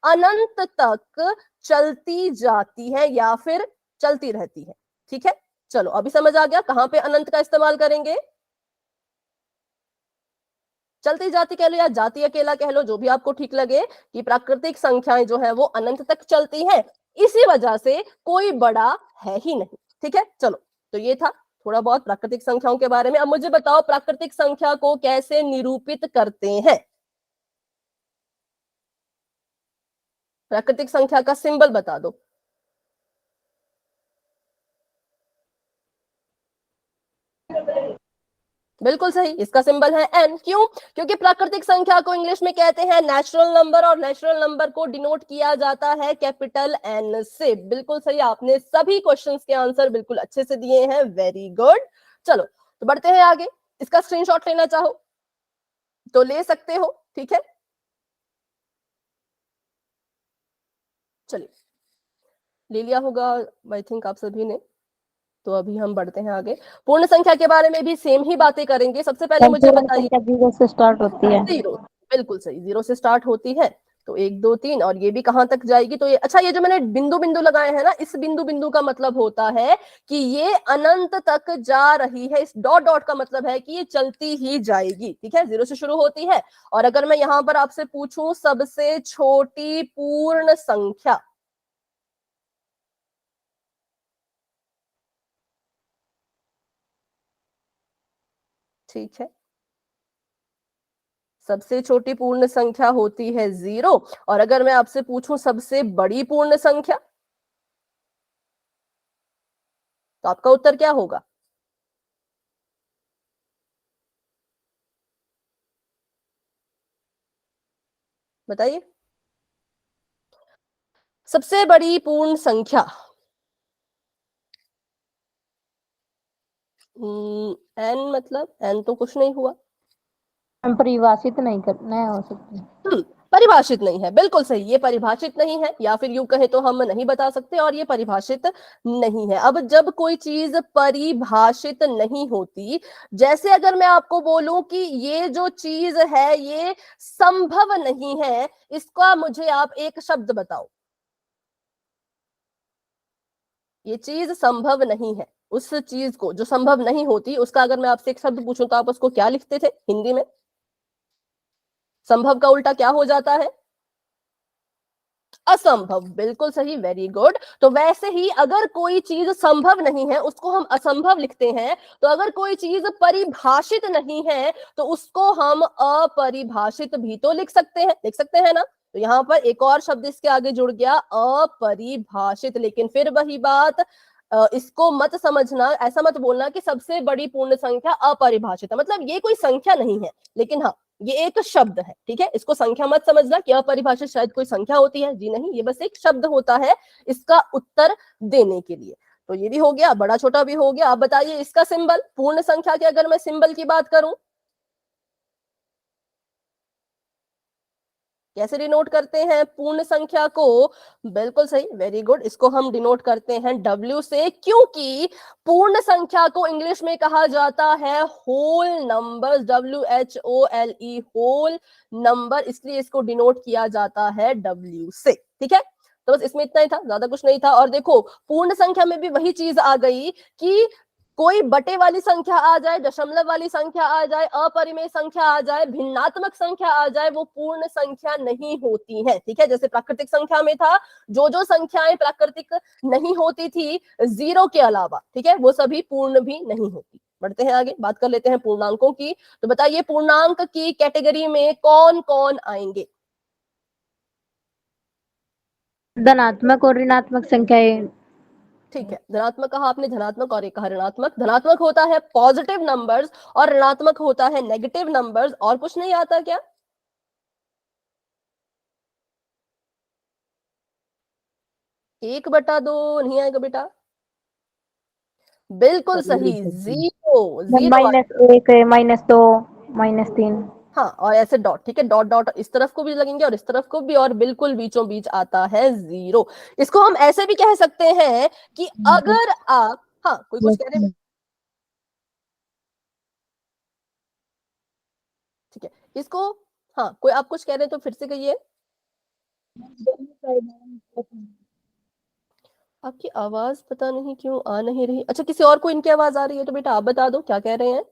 अनंत तक चलती जाती है या फिर चलती रहती है। ठीक है, चलो अभी समझ आ गया कहां पे अनंत का इस्तेमाल करेंगे। चलती जाती कह लो या जाति अकेला कह लो, जो भी आपको ठीक लगे, कि प्राकृतिक संख्याएं जो है वो अनंत तक चलती हैं, इसी वजह से कोई बड़ा है ही नहीं। ठीक है, चलो, तो ये था थोड़ा बहुत प्राकृतिक संख्याओं के बारे में। अब मुझे बताओ प्राकृतिक संख्या को कैसे निरूपित करते हैं। प्राकृतिक संख्या का सिंबल बता दो। बिल्कुल सही, इसका सिंबल है एन। क्यों? क्योंकि प्राकृतिक संख्या को इंग्लिश में कहते हैं नेचुरल नंबर, और नेचुरल नंबर को डिनोट किया जाता है कैपिटल एन से। बिल्कुल सही, आपने सभी क्वेश्चंस के आंसर बिल्कुल अच्छे से दिए हैं, वेरी गुड। चलो तो बढ़ते हैं आगे। इसका स्क्रीनशॉट लेना चाहो तो ले सकते हो। ठीक है, चलिए, ले लिया होगा आई थिंक आप सभी ने। तो अभी हम बढ़ते हैं आगे। पूर्ण संख्या के बारे में भी सेम ही बातें करेंगे। सबसे पहले मुझे पूर्ण बताइए। संख्या 0 से स्टार्ट होती है। जीरो, बिल्कुल सही, 0 से स्टार्ट होती है। तो 1 2 3, और ये भी कहां तक जाएगी? तो ये, अच्छा, ये जो मैंने बिंदु बिंदु लगाए हैं ना, इस बिंदु बिंदु का मतलब होता है कि ये अनंत तक जा रही है। इस डॉट डॉट का मतलब है कि ये चलती ही जाएगी। ठीक है, 0 से शुरू होती है। और अगर मैं यहां पर आपसे पूछूं सबसे छोटी पूर्ण संख्या, ठीक है, सबसे छोटी पूर्ण संख्या होती है 0। और अगर मैं आपसे पूछूं सबसे बड़ी पूर्ण संख्या, तो आपका उत्तर क्या होगा? बताइए। सबसे बड़ी पूर्ण संख्या, एन, मतलब एन तो कुछ नहीं हुआ। हम परिभाषित नहीं करना हो सकती। परिभाषित नहीं है, बिल्कुल सही, ये परिभाषित नहीं है, या फिर यूं कहे तो हम नहीं बता सकते, और ये परिभाषित नहीं है। अब जब कोई चीज परिभाषित नहीं होती, जैसे अगर मैं आपको बोलूं कि ये जो चीज है ये संभव नहीं है, इसका मुझे आप एक शब्द बताओ। ये चीज संभव नहीं है, उस चीज को जो संभव नहीं होती उसका अगर मैं आपसे एक शब्द पूछूं तो आप उसको क्या लिखते थे हिंदी में? संभव का उल्टा क्या हो जाता है? असंभव, बिल्कुल सही, वेरी गुड। तो वैसे ही अगर कोई चीज संभव नहीं है उसको हम असंभव लिखते हैं, तो अगर कोई चीज परिभाषित नहीं है तो उसको हम अपरिभाषित भी तो लिख सकते हैं ना। तो यहाँ पर एक और शब्द इसके आगे जुड़ गया, अपरिभाषित। लेकिन फिर वही बात, इसको मत समझना, ऐसा मत बोलना कि सबसे बड़ी पूर्ण संख्या अपरिभाषित है, मतलब ये कोई संख्या नहीं है, लेकिन हाँ ये एक शब्द है। ठीक है, इसको संख्या मत समझना कि अपरिभाषित शायद कोई संख्या होती है, जी नहीं, ये बस एक शब्द होता है इसका उत्तर देने के लिए। तो ये भी हो गया, बड़ा छोटा भी हो गया। आप बताइए इसका सिंबल, पूर्ण संख्या के अगर मैं सिंबल की बात करूं, कैसे डिनोट करते हैं पूर्ण संख्या को? बिल्कुल सही, वेरी गुड, इसको हम डिनोट करते हैं W से, क्योंकि पूर्ण संख्या को इंग्लिश में कहा जाता है whole number, WHOLE, whole number, इसलिए इसको डिनोट किया जाता है W से। ठीक है, तो बस इसमें इतना ही था, ज्यादा कुछ नहीं था। और देखो पूर्ण संख्या में भी वही चीज आ गई कि कोई बटे वाली संख्या आ जाए, दशमलव वाली संख्या आ जाए, अपरिमेय संख्या आ जाए, भिन्नात्मक संख्या आ जाए, वो पूर्ण संख्या नहीं होती है। ठीक है, जैसे प्राकृतिक संख्या में था, जो संख्याएं प्राकृतिक नहीं होती थी 0 के अलावा, ठीक है, वो सभी पूर्ण भी नहीं होती। बढ़ते हैं आगे, बात कर लेते हैं पूर्णांकों की। तो बताइए पूर्णांक की कैटेगरी में कौन कौन आएंगे? धनात्मक और ऋणात्मक संख्याएं। ठीक है, धनात्मक कहा आपने, धनात्मक, और एक कहा ऋणात्मक। धनात्मक होता है पॉजिटिव नंबर्स और ऋणात्मक होता है नेगेटिव नंबर्स। और कुछ नहीं आता क्या? 1/2 नहीं आएगा बेटा? बिल्कुल सही, जीरो, जीरो। -1 -2 -3। हाँ, और ऐसे डॉट, ठीक है, डॉट डॉट इस तरफ को भी लगेंगे और इस तरफ को भी, और बिल्कुल बीचों बीच आता है 0। इसको हम ऐसे भी कह सकते हैं कि अगर आप, हाँ कोई कुछ कह रहे हैं, ठीक है, इसको, हाँ कोई आप कुछ कह रहे हैं तो फिर से कहिए। आपकी आवाज पता नहीं क्यों आ नहीं रही। अच्छा, किसी और को इनकी आवाज आ रही है तो बेटा आप बता दो क्या कह रहे हैं।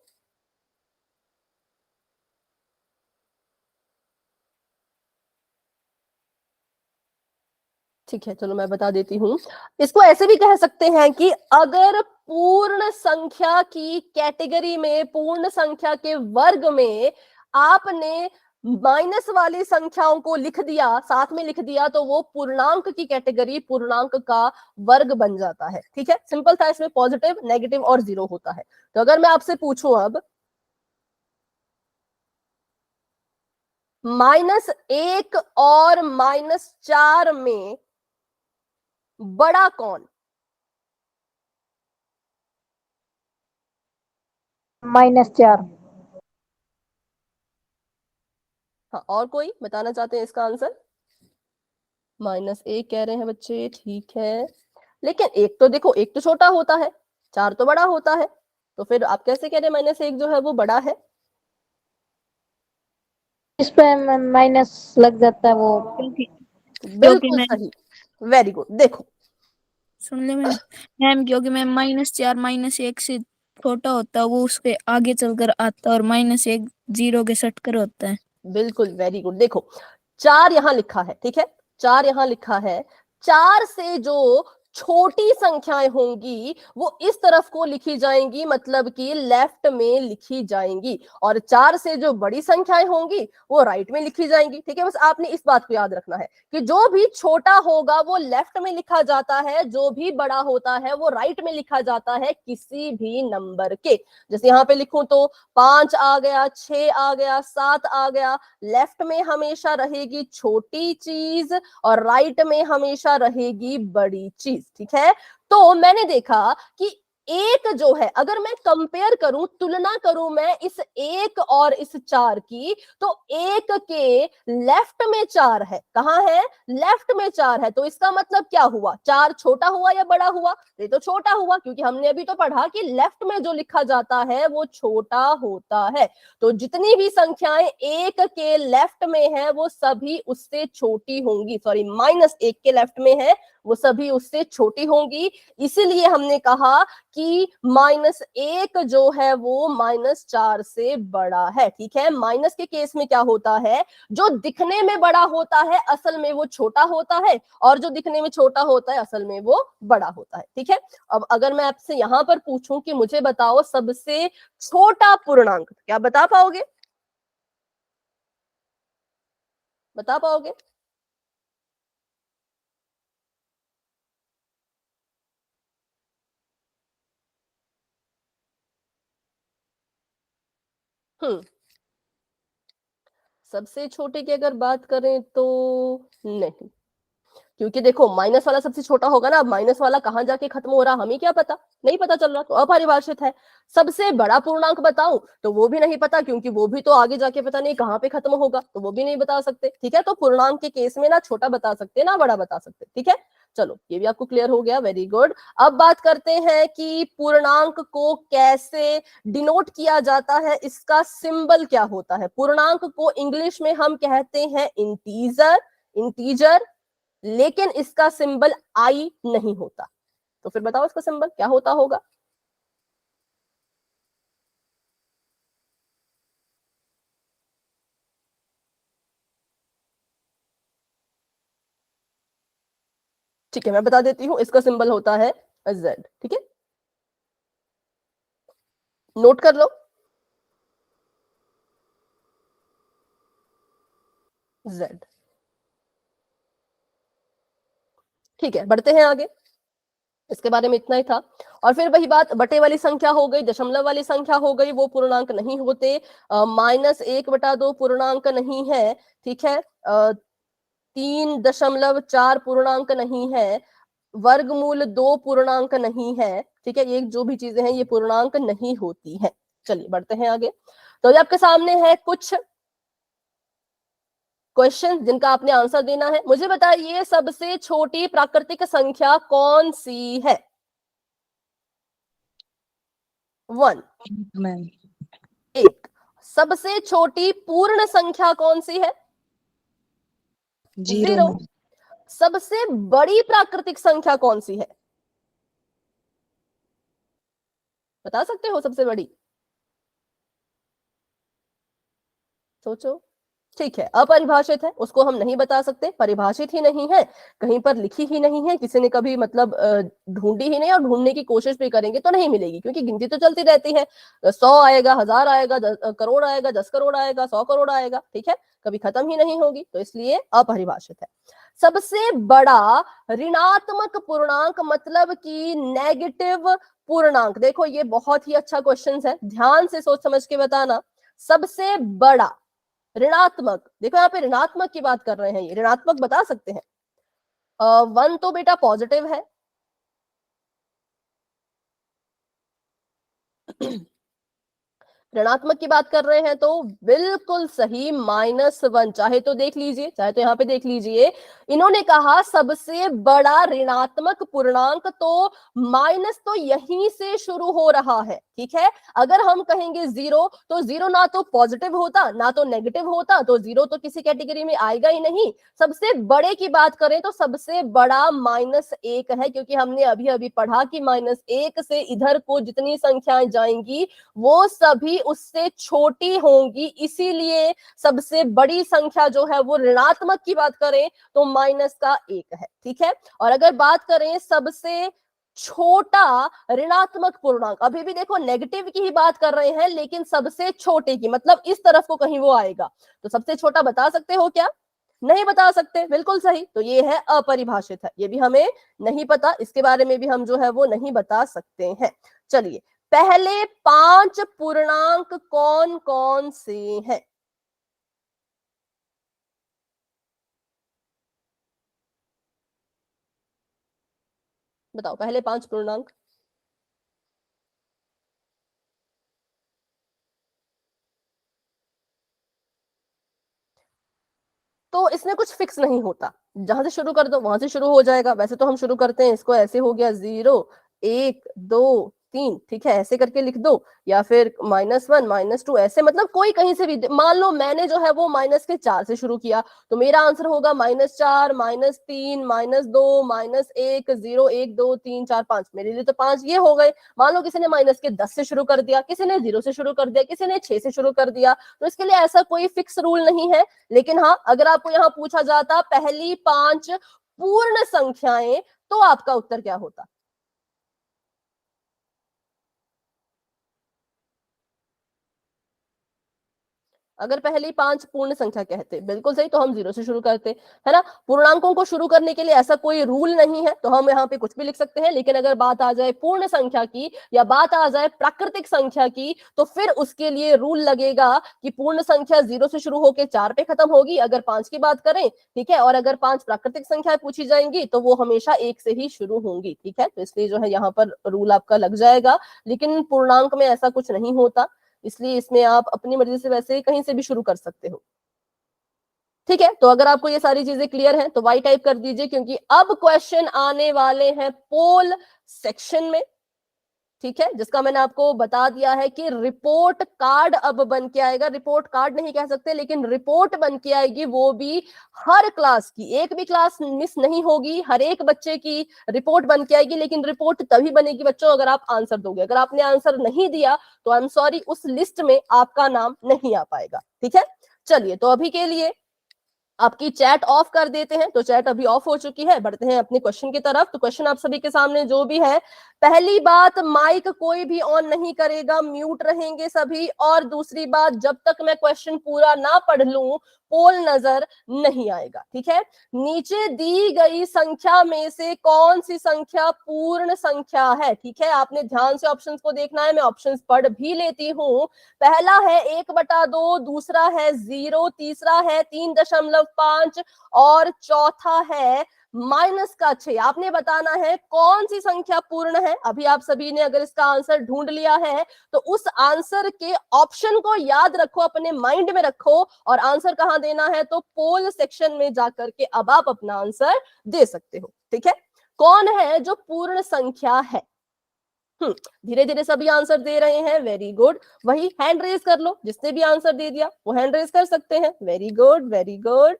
ठीक है, चलो मैं बता देती हूँ। इसको ऐसे भी कह सकते हैं कि अगर पूर्ण संख्या की कैटेगरी में, पूर्ण संख्या के वर्ग में आपने माइनस वाली संख्याओं को लिख दिया, साथ में लिख दिया, तो वो पूर्णांक की कैटेगरी, पूर्णांक का वर्ग बन जाता है। ठीक है, सिंपल था, इसमें पॉजिटिव, नेगेटिव और 0 होता है। तो अगर मैं आपसे पूछूं अब, -1 और -4 में बड़ा कौन? -4। हाँ, और कोई बताना चाहते हैं इसका आंसर? -1 कह रहे हैं बच्चे, ठीक है, लेकिन एक तो देखो, एक तो छोटा होता है, 4 तो बड़ा होता है, तो फिर आप कैसे कह रहे हैं -1 जो है वो बड़ा है? इस पे माइनस लग जाता है वो। क्योंकि क्योंकि बिल्कुल मैं, सही, वेरी गुड। देखो, सुन ले मैम, मैम क्योंकि मैं -4 -1 से छोटा होता है, वो उसके आगे चलकर आता है, और -1 0 के सटकर होता है। बिल्कुल वेरी गुड। देखो, 4 यहां लिखा है, ठीक है, 4 यहां लिखा है, 4 से जो छोटी संख्याएं होंगी वो इस तरफ को लिखी जाएंगी, मतलब कि लेफ्ट में लिखी जाएंगी, और 4 से जो बड़ी संख्याएं होंगी वो राइट में लिखी जाएंगी। ठीक है, बस आपने इस बात को याद रखना है कि जो भी छोटा होगा वो लेफ्ट में लिखा जाता है, जो भी बड़ा होता है वो राइट में लिखा जाता है, किसी भी नंबर के। जैसे यहाँ पे लिखूं तो 5 आ गया, 6 आ गया, 7 आ गया, लेफ्ट में हमेशा रहेगी छोटी चीज और राइट में हमेशा रहेगी बड़ी चीज। ठीक है, तो मैंने देखा कि एक जो है, अगर मैं कंपेयर करूं, तुलना करूं मैं इस एक और इस 4 की, तो एक के लेफ्ट में 4 है। कहां है? लेफ्ट में 4 है, तो इसका मतलब क्या हुआ? 4 छोटा हुआ या बड़ा हुआ? ये तो छोटा हुआ, क्योंकि हमने अभी तो पढ़ा कि लेफ्ट में जो लिखा जाता है वो छोटा होता है। तो जितनी भी संख्याएं एक के लेफ्ट में है वो सभी उससे छोटी होंगी, सॉरी, -1 के लेफ्ट में है वो सभी उससे छोटी होंगी। इसीलिए हमने कहा कि -1 जो है वो -4 से बड़ा है। ठीक है, माइनस के केस में क्या होता है, जो दिखने में बड़ा होता है असल में वो छोटा होता है, और जो दिखने में छोटा होता है असल में वो बड़ा होता है। ठीक है, अब अगर मैं आपसे यहां पर पूछूं कि मुझे बताओ सबसे छोटा पूर्णांक, क्या बता पाओगे? बता पाओगे? हम्म, सबसे छोटे की अगर बात करें तो नहीं, क्योंकि देखो माइनस वाला सबसे छोटा होगा ना, अब माइनस वाला कहां जाके खत्म हो रहा हमें क्या पता, नहीं पता चल रहा, तो अपरिभाषित है। सबसे बड़ा पूर्णांक बताऊं तो वो भी नहीं पता, क्योंकि वो भी तो आगे जाके पता नहीं कहां पे खत्म होगा, तो वो भी नहीं बता सकते। ठीक है, तो पूर्णांक के केस में ना छोटा बता सकते ना बड़ा बता सकते। ठीक है, चलो ये भी आपको क्लियर हो गया, वेरी गुड। अब बात करते हैं कि पूर्णांक को कैसे डिनोट किया जाता है, इसका सिंबल क्या होता है। पूर्णांक को इंग्लिश में हम कहते हैं इंटीजर, इंटीजर, लेकिन इसका सिंबल आई नहीं होता। तो फिर बताओ इसका सिंबल क्या होता होगा? ठीक है, मैं बता देती हूं, इसका सिंबल होता है जेड। ठीक है, नोट कर लो, जेड। ठीक है, बढ़ते हैं आगे, इसके बारे में इतना ही था। और फिर वही बात, बटे वाली संख्या हो गई, दशमलव वाली संख्या हो गई, वो पूर्णांक नहीं होते। -1/2 पूर्णांक नहीं है। ठीक है, 3.4 पूर्णांक नहीं है, वर्गमूल 2 पूर्णांक नहीं है। ठीक है, ये जो भी चीजें हैं ये पूर्णांक नहीं होती हैं। चलिए बढ़ते हैं आगे। तो ये आपके सामने है कुछ क्वेश्चन जिनका आपने आंसर देना है। मुझे बताइए सबसे छोटी प्राकृतिक संख्या कौन सी है? 1, मैम 1। सबसे छोटी पूर्ण संख्या कौन सी है? 0 0। मैम। सबसे बड़ी प्राकृतिक संख्या कौन सी है? बता सकते हो सबसे बड़ी? सोचो। ठीक है, अपरिभाषित है, उसको हम नहीं बता सकते, परिभाषित ही नहीं है, कहीं पर लिखी ही नहीं है, किसी ने कभी मतलब ढूंढी ही नहीं, और ढूंढने की कोशिश भी करेंगे तो नहीं मिलेगी, क्योंकि गिनती तो चलती रहती है। 100 आएगा, 1000 आएगा, करोड़ आएगा, 10 करोड़ आएगा, 100 करोड़ आएगा, ठीक है, कभी खत्म ही नहीं होगी, तो इसलिए अपरिभाषित है। सबसे बड़ा ऋणात्मक पूर्णांक मतलब कि नेगेटिव पूर्णांक, देखो ये बहुत ही अच्छा क्वेश्चन है, ध्यान से सोच समझ के बताना। सबसे बड़ा ऋणात्मक, देखो यहाँ पे ऋणात्मक की बात कर रहे हैं, ये ऋणात्मक बता सकते हैं। 1 तो बेटा पॉजिटिव है, ऋणात्मक की बात कर रहे हैं तो बिल्कुल सही -1। चाहे तो देख लीजिए, चाहे तो यहाँ पे देख लीजिए, इन्होंने कहा सबसे बड़ा ऋणात्मक पूर्णांक, तो माइनस तो यहीं से शुरू हो रहा है, ठीक है। अगर हम कहेंगे 0 तो 0 ना तो पॉजिटिव होता ना तो नेगेटिव होता, तो 0 तो किसी कैटेगरी में आएगा ही नहीं। सबसे बड़े की बात करें तो सबसे बड़ा -1 है, क्योंकि हमने अभी अभी पढ़ा कि -1 से इधर को जितनी संख्याएं जाएंगी वो सभी उससे छोटी होंगी, इसीलिए सबसे बड़ी संख्या जो है वो ऋणात्मक की बात करें तो -1 है, ठीक है। और अगर बात करें सबसे छोटा ऋणात्मक पूर्णांक, अभी भी देखो नेगेटिव की ही बात कर रहे हैं, लेकिन सबसे छोटे की मतलब इस तरफ को कहीं वो आएगा, तो सबसे छोटा बता सकते हो क्या? नहीं बता सकते, बिल्कुल सही, तो ये है अपरिभाषित है, ये भी हमें नहीं पता, इसके बारे में भी हम जो है वो नहीं बता सकते हैं। चलिए, पहले 5 पूर्णांक कौन कौन से हैं? बताओ पहले 5 पूर्णांक। तो इसमें कुछ फिक्स नहीं होता, जहां से शुरू कर दो वहां से शुरू हो जाएगा। वैसे तो हम शुरू करते हैं इसको ऐसे, हो गया 0 1 2 3, ठीक है, ऐसे करके लिख दो, या फिर -1 -2 ऐसे, मतलब कोई कहीं से भी। मान लो मैंने जो है वो -4 से शुरू किया, तो मेरा आंसर होगा -4 -3 -2 -1 0 1 2 3 4 5, मेरे लिए तो 5 ये हो गए। मान लो किसी ने -10 से शुरू कर दिया, किसी ने 0 से शुरू कर दिया, किसी ने 6 से शुरू कर दिया, तो इसके लिए ऐसा कोई फिक्स रूल नहीं है। लेकिन हाँ, अगर आपको यहाँ पूछा जाता पहली 5 पूर्ण संख्याएं, तो आपका उत्तर क्या होता? अगर पहली 5 पूर्ण संख्या कहते, बिल्कुल सही, तो हम 0 से शुरू करते, है ना। पूर्णांकों को शुरू करने के लिए ऐसा कोई रूल नहीं है, तो हम यहाँ पे कुछ भी लिख सकते हैं। लेकिन अगर बात आ जाए पूर्ण संख्या की या बात आ जाए प्राकृतिक संख्या की, तो फिर उसके लिए रूल लगेगा कि पूर्ण संख्या 0 से शुरू होकर 4 पे खत्म होगी, अगर 5 की बात करें, ठीक है। और अगर 5 प्राकृतिक संख्याएं पूछी जाएंगी तो वो हमेशा 1 से ही शुरू होंगी, ठीक है। तो इसलिए जो है यहाँ पर रूल आपका लग जाएगा, लेकिन पूर्णांक में ऐसा कुछ नहीं होता, इसलिए इसमें आप अपनी मर्जी से वैसे कहीं से भी शुरू कर सकते हो, ठीक है। तो अगर आपको ये सारी चीजें क्लियर हैं तो वाई टाइप कर दीजिए, क्योंकि अब क्वेश्चन आने वाले हैं पोल सेक्शन में, ठीक है, जिसका मैंने आपको बता दिया है कि रिपोर्ट कार्ड अब बन के आएगा। रिपोर्ट कार्ड नहीं कह सकते, लेकिन रिपोर्ट बन के आएगी, वो भी हर क्लास की, एक भी क्लास मिस नहीं होगी, हर एक बच्चे की रिपोर्ट बन के आएगी। लेकिन रिपोर्ट तभी बनेगी बच्चों अगर आप आंसर दोगे, अगर आपने आंसर नहीं दिया तो आई एम सॉरी, उस लिस्ट में आपका नाम नहीं आ पाएगा, ठीक है। चलिए, तो अभी के लिए आपकी चैट ऑफ कर देते हैं, तो चैट अभी ऑफ हो चुकी है, बढ़ते हैं अपने क्वेश्चन की तरफ। तो क्वेश्चन आप सभी के सामने जो भी है, पहली बात, माइक कोई भी ऑन नहीं करेगा, म्यूट रहेंगे सभी। और दूसरी बात, जब तक मैं क्वेश्चन पूरा ना पढ़ लूं पोल नजर नहीं आएगा, ठीक है। नीचे दी गई संख्या में से कौन सी संख्या पूर्ण संख्या है, ठीक है। आपने ध्यान से ऑप्शंस को देखना है, मैं ऑप्शंस पढ़ भी लेती हूं। पहला है 1/2, दूसरा है 0, तीसरा है 3.5 और चौथा है माइनस का 6। आपने बताना है कौन सी संख्या पूर्ण है। अभी आप सभी ने अगर इसका आंसर ढूंढ लिया है तो उस आंसर के ऑप्शन को याद रखो, अपने माइंड में रखो, और आंसर कहां देना है तो पोल सेक्शन में जाकर के अब आप अपना आंसर दे सकते हो। ठीक है, कौन है जो पूर्ण संख्या है? धीरे धीरे सभी आंसर दे रहे हैं, वेरी गुड। वही हैंड रेज कर लो, जिसने भी आंसर दे दिया वो हैंड रेज कर सकते हैं। वेरी गुड वेरी गुड,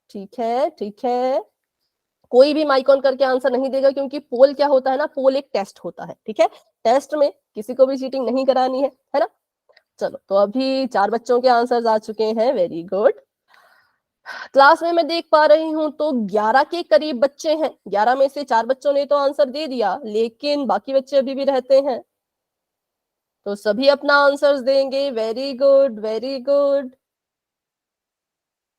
ठीक है ठीक है। कोई भी माइक ऑन करके आंसर नहीं देगा, क्योंकि पोल क्या होता है ना, पोल एक टेस्ट होता है। ठीक है, टेस्ट में किसी को भी चीटिंग नहीं करानी है ना। चलो, तो अभी 4 बच्चों के आंसर्स आ चुके हैं, वेरी गुड। क्लास में मैं देख पा रही हूं तो 11 के करीब बच्चे हैं। 11 में से 4 बच्चों ने तो आंसर दे दिया, लेकिन बाकी बच्चे अभी भी रहते हैं, तो सभी अपना आंसर्स देंगे। वेरी गुड वेरी गुड,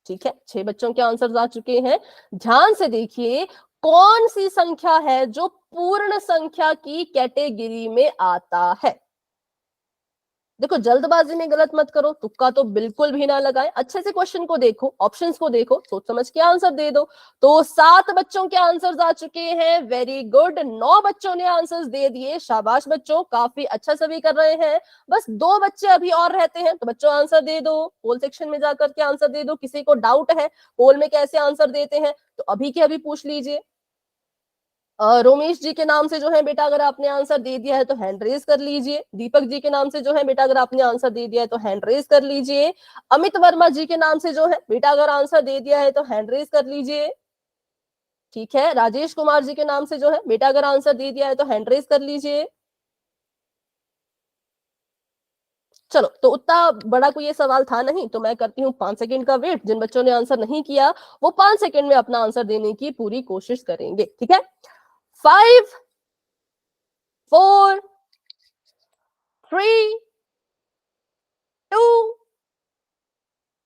ठीक है। 6 बच्चों के आंसर्स आ चुके हैं। ध्यान से देखिए, कौन सी संख्या है जो पूर्ण संख्या की कैटेगरी में आता है। देखो, जल्दबाजी में गलत मत करो, तुक्का तो बिल्कुल भी ना लगाए। अच्छे से क्वेश्चन को देखो, ऑप्शंस को देखो, सोच समझ के आंसर दे दो। तो 7 बच्चों के आंसर्स आ चुके हैं, वेरी गुड। 9 बच्चों ने आंसर्स दे दिए, शाबाश बच्चों, काफी अच्छा सभी कर रहे हैं। बस 2 बच्चे अभी और रहते हैं, तो बच्चों आंसर दे दो, पोल सेक्शन में जाकर के आंसर दे दो। किसी को डाउट है पोल में कैसे आंसर देते हैं तो अभी के अभी पूछ लीजिए। रोमेश जी के नाम से जो है बेटा, अगर आपने आंसर दे दिया है तो हैंड रेज कर लीजिए। दीपक जी के नाम से जो है बेटा, अगर आपने आंसर दे दिया है तो हैंड रेज कर लीजिए। अमित वर्मा जी के नाम से जो है बेटा, अगर आंसर दे दिया है तो हैंड रेज कर लीजिए। ठीक है, राजेश कुमार जी के नाम से जो है बेटा, अगर आंसर दे दिया है तो हैंड रेज कर लीजिए। चलो, तो उतना बड़ा कोई ये सवाल था नहीं, तो मैं करती हूँ 5 सेकंड का वेट। जिन बच्चों ने आंसर नहीं किया वो 5 सेकंड में अपना आंसर देने की पूरी कोशिश करेंगे। ठीक है, 5 4 3 2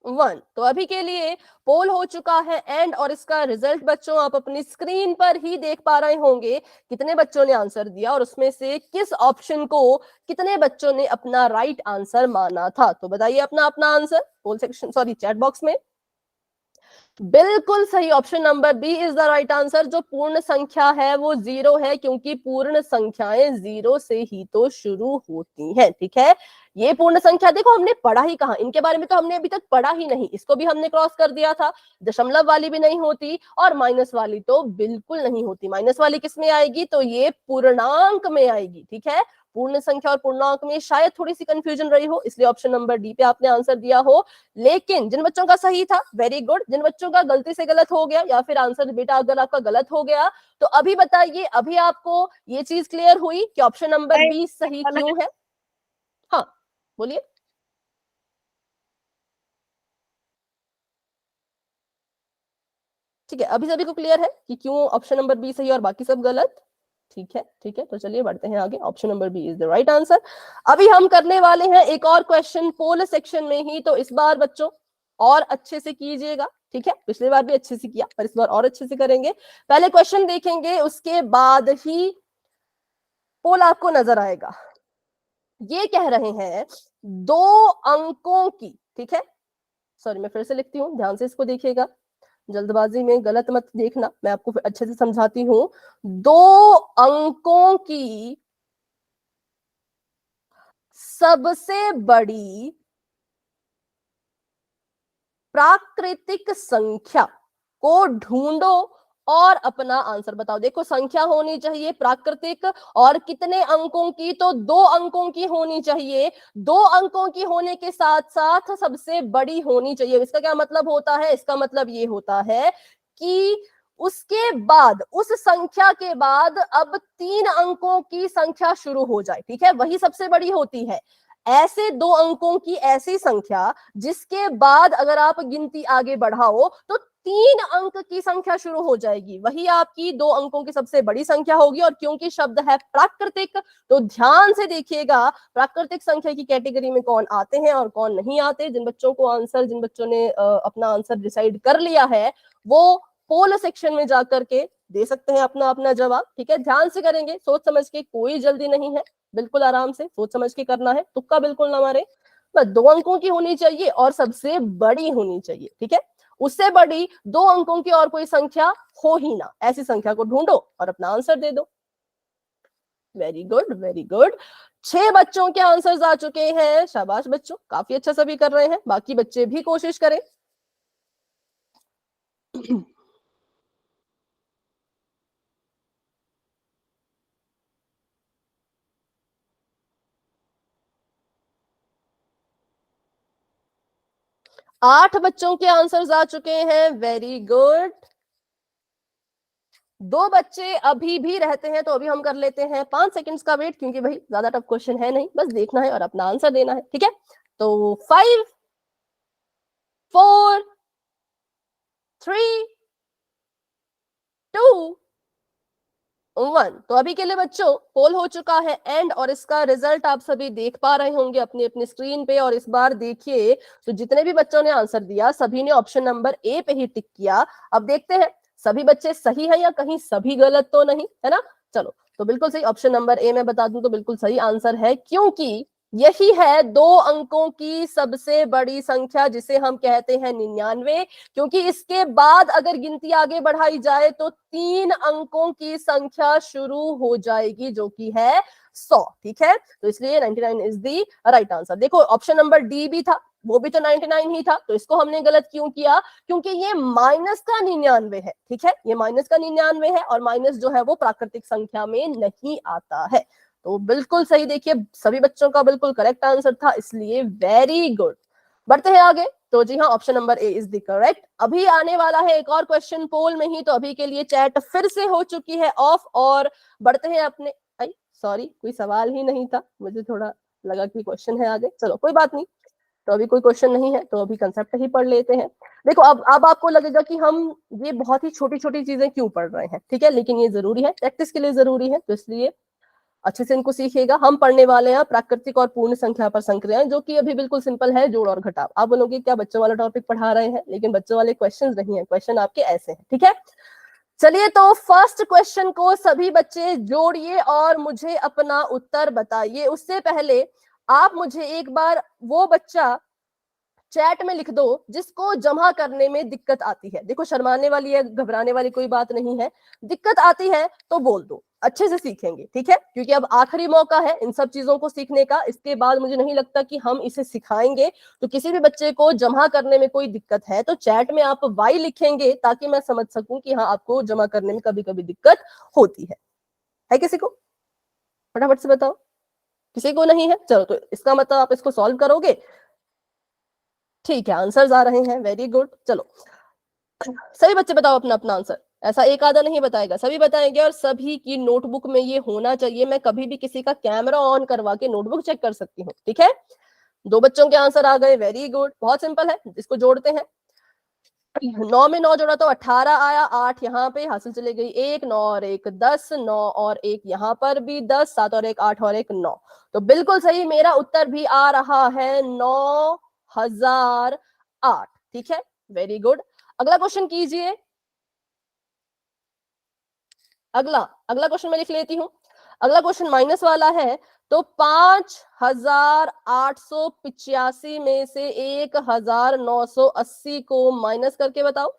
1। तो अभी के लिए पोल हो चुका है एंड, और इसका रिजल्ट बच्चों आप अपनी स्क्रीन पर ही देख पा रहे होंगे। कितने बच्चों ने आंसर दिया और उसमें से किस ऑप्शन को कितने बच्चों ने अपना राइट आंसर माना था। तो बताइए अपना अपना answer poll section, sorry, chat box में। बिल्कुल सही, option number B is the right answer. जो पूर्ण संख्या है वो 0 है, क्योंकि पूर्ण संख्याएं 0 से ही तो शुरू होती हैं। ठीक है, ये पूर्ण संख्या देखो हमने पढ़ा ही कहा, इनके बारे में तो हमने अभी तक पढ़ा ही नहीं। इसको भी हमने क्रॉस कर दिया था। दशमलव वाली भी नहीं होती और माइनस वाली तो बिल्कुल नहीं होती। माइनस वाली किस में आएगी तो ये पूर्णांक में आएगी। ठीक है, पूर्ण संख्या और पूर्णांक में शायद थोड़ी सी कंफ्यूजन रही हो, इसलिए ऑप्शन नंबर डी पे आपने आंसर दिया हो। लेकिन जिन बच्चों का सही था, वेरी गुड। जिन बच्चों का गलती से गलत हो गया या फिर आंसर बेटा अगर आपका गलत हो गया तो अभी बताइए, अभी आपको ये चीज क्लियर हुई कि ऑप्शन नंबर बी सही क्यों है। हाँ, बोलिए। ठीक है, अभी सभी को क्लियर है कि क्यों ऑप्शन नंबर बी सही और बाकी सब गलत। ठीक है ठीक है, तो चलिए बढ़ते हैं आगे। Option number B is the right answer. अभी हम करने वाले हैं एक और क्वेश्चन पोल सेक्शन में ही, तो इस बार बच्चों और अच्छे से कीजिएगा। ठीक है, पिछली बार भी अच्छे से किया पर इस बार और अच्छे से करेंगे। पहले क्वेश्चन देखेंगे, उसके बाद ही पोल आपको नजर आएगा। ये कह रहे हैं 2 अंकों की, ठीक है, सॉरी मैं फिर से लिखती हूँ, ध्यान से इसको देखिएगा, जल्दबाजी में गलत मत देखना, मैं आपको अच्छे से समझाती हूँ। 2 अंकों की सबसे बड़ी प्राकृतिक संख्या को ढूंढो और अपना आंसर बताओ। देखो, संख्या होनी चाहिए प्राकृतिक, और कितने अंकों की तो 2 अंकों की होनी चाहिए। 2 अंकों की होने के साथ साथ सबसे बड़ी होनी चाहिए। इसका क्या मतलब होता है, इसका मतलब ये होता है कि उसके बाद, उस संख्या के बाद अब 3 अंकों की संख्या शुरू हो जाए। ठीक है, वही सबसे बड़ी होती है। ऐसे 2 अंकों की ऐसी संख्या जिसके बाद अगर आप गिनती आगे बढ़ाओ तो 3 अंक की संख्या शुरू हो जाएगी, वही आपकी 2 अंकों की सबसे बड़ी संख्या होगी। और क्योंकि शब्द है प्राकृतिक, तो ध्यान से देखिएगा प्राकृतिक संख्या की कैटेगरी में कौन आते हैं और कौन नहीं आते। जिन बच्चों को आंसर, जिन बच्चों ने अपना आंसर डिसाइड कर लिया है वो पोल सेक्शन में जाकर के दे सकते हैं अपना अपना जवाब। ठीक है, ध्यान से करेंगे, सोच समझ के, कोई जल्दी नहीं है, बिल्कुल आराम से सोच समझ के करना है, तुक्का बिल्कुल ना मारे। बस 2 अंकों की होनी चाहिए और सबसे बड़ी होनी चाहिए। ठीक है, उससे बड़ी 2 अंकों की और कोई संख्या हो ही ना, ऐसी संख्या को ढूंढो और अपना आंसर दे दो। Very good, very good. 6 बच्चों के आंसर्स आ चुके हैं, शाबाश बच्चों, काफी अच्छा सभी कर रहे हैं। बाकी बच्चे भी कोशिश करें। 8 बच्चों के आंसर्स आ चुके हैं, वेरी गुड। 2 बच्चे अभी भी रहते हैं, तो अभी हम कर लेते हैं 5 सेकंड्स का वेट, क्योंकि भाई ज्यादा टफ क्वेश्चन है नहीं, बस देखना है और अपना आंसर देना है, ठीक है। तो 5 4 3 2 1। तो अभी के लिए बच्चों पोल हो चुका है एंड, और इसका रिजल्ट आप सभी देख पा रहे होंगे अपनी अपनी स्क्रीन पे। और इस बार देखिए, तो जितने भी बच्चों ने आंसर दिया सभी ने ऑप्शन नंबर ए पे ही टिक किया। अब देखते हैं सभी बच्चे सही है या कहीं सभी गलत तो नहीं, है ना। चलो, तो बिल्कुल सही ऑप्शन नंबर ए मैं बता दूं तो बिल्कुल सही आंसर है, क्योंकि यही है 2 अंकों की सबसे बड़ी संख्या, जिसे हम कहते हैं 99। क्योंकि इसके बाद अगर गिनती आगे बढ़ाई जाए तो 3 अंकों की संख्या शुरू हो जाएगी, जो कि है 100, ठीक है। तो इसलिए 99 इज द राइट आंसर। देखो ऑप्शन नंबर डी भी था, वो भी तो 99 ही था, तो इसको हमने गलत क्यों किया? क्योंकि ये माइनस का 99 है, ठीक है, ये माइनस का 99 है, और माइनस जो है वो प्राकृतिक संख्या में नहीं आता है। तो बिल्कुल सही, देखिए सभी बच्चों का बिल्कुल करेक्ट आंसर था, इसलिए वेरी गुड। बढ़ते हैं आगे। तो जी हाँ, option number A is the correct. अभी आने वाला है एक और क्वेश्चन पोल में ही, तो अभी के लिए चैट फिर से हो चुकी है ऑफ, और बढ़ते हैं अपने, सॉरी कोई सवाल ही नहीं था, मुझे थोड़ा लगा कि क्वेश्चन है आगे, चलो कोई बात नहीं। तो अभी कोई क्वेश्चन नहीं है, तो अभी कंसेप्ट ही पढ़ लेते हैं। देखो अब आपको लगेगा कि हम ये बहुत ही छोटी छोटी चीजें क्यों पढ़ रहे हैं, ठीक है, लेकिन ये जरूरी है, प्रैक्टिस के लिए जरूरी है, तो इसलिए अच्छे से इनको सीखिएगा। हम पढ़ने वाले हैं प्राकृतिक और पूर्ण संख्या पर संक्रियाएं, जो कि अभी बिल्कुल सिंपल है, जोड़ और घटाव। आप बोलोगे क्या बच्चों वाला टॉपिक पढ़ा रहे हैं, लेकिन बच्चों वाले क्वेश्चन नहीं है, क्वेश्चन आपके ऐसे हैं, ठीक है। चलिए, तो फर्स्ट क्वेश्चन को सभी बच्चे जोड़िए और मुझे अपना उत्तर बताइए। उससे पहले आप मुझे एक बार वो बच्चा चैट में लिख दो जिसको जमा करने में दिक्कत आती है। देखो शर्माने वाली है, घबराने वाली कोई बात नहीं है, दिक्कत आती है तो बोल दो, अच्छे से सीखेंगे, ठीक है। क्योंकि अब आखिरी मौका है इन सब चीजों को सीखने का, इसके बाद मुझे नहीं लगता कि हम इसे सिखाएंगे। तो किसी भी बच्चे को जमा करने में कोई दिक्कत है तो चैट में आप वाई लिखेंगे, ताकि मैं समझ सकूं कि हाँ आपको जमा करने में कभी कभी दिक्कत होती है किसी को? फटाफट से बताओ, किसी को नहीं है? चलो, तो इसका मतलब आप इसको सॉल्व करोगे, ठीक है, आंसर्स आ रहे हैं, वेरी गुड। चलो सभी बच्चे बताओ अपना अपना आंसर, ऐसा एक आधा नहीं बताएगा, सभी बताएंगे, और सभी की नोटबुक में ये होना चाहिए। मैं कभी भी किसी का कैमरा ऑन करवा के नोटबुक चेक कर सकती हूँ, ठीक है। 2 बच्चों के आंसर आ गए, वेरी गुड, बहुत सिंपल है, इसको जोड़ते हैं। 9 में 9 जोड़ा तो 18 आया, 8 यहाँ पे हासिल चले गई, 1 9 और 1 10, 9 और 1 यहाँ पर भी 10, 7 और 1 8 और 1 9। तो बिल्कुल सही, मेरा उत्तर भी आ रहा है 9008, ठीक है, वेरी गुड। अगला क्वेश्चन कीजिए। अगला अगला क्वेश्चन मैं लिख लेती हूँ। अगला क्वेश्चन माइनस वाला है, तो 5885 में से 1980 को माइनस करके बताओ।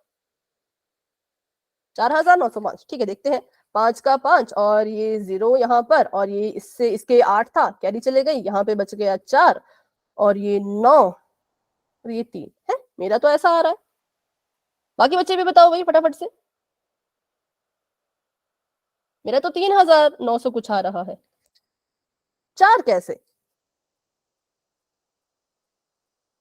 4905, ठीक है, देखते हैं। 5 का 5 और ये 0 यहाँ पर, और ये इससे इसके 8 था, कैरी चले गई, यहाँ पे बच गया 4, और ये 9 और ये 3 है, मेरा तो ऐसा आ रहा है। बाकी बच्चे भी बताओ भाई फटाफट से। मेरा तो 3900 कुछ आ रहा है, 4 कैसे?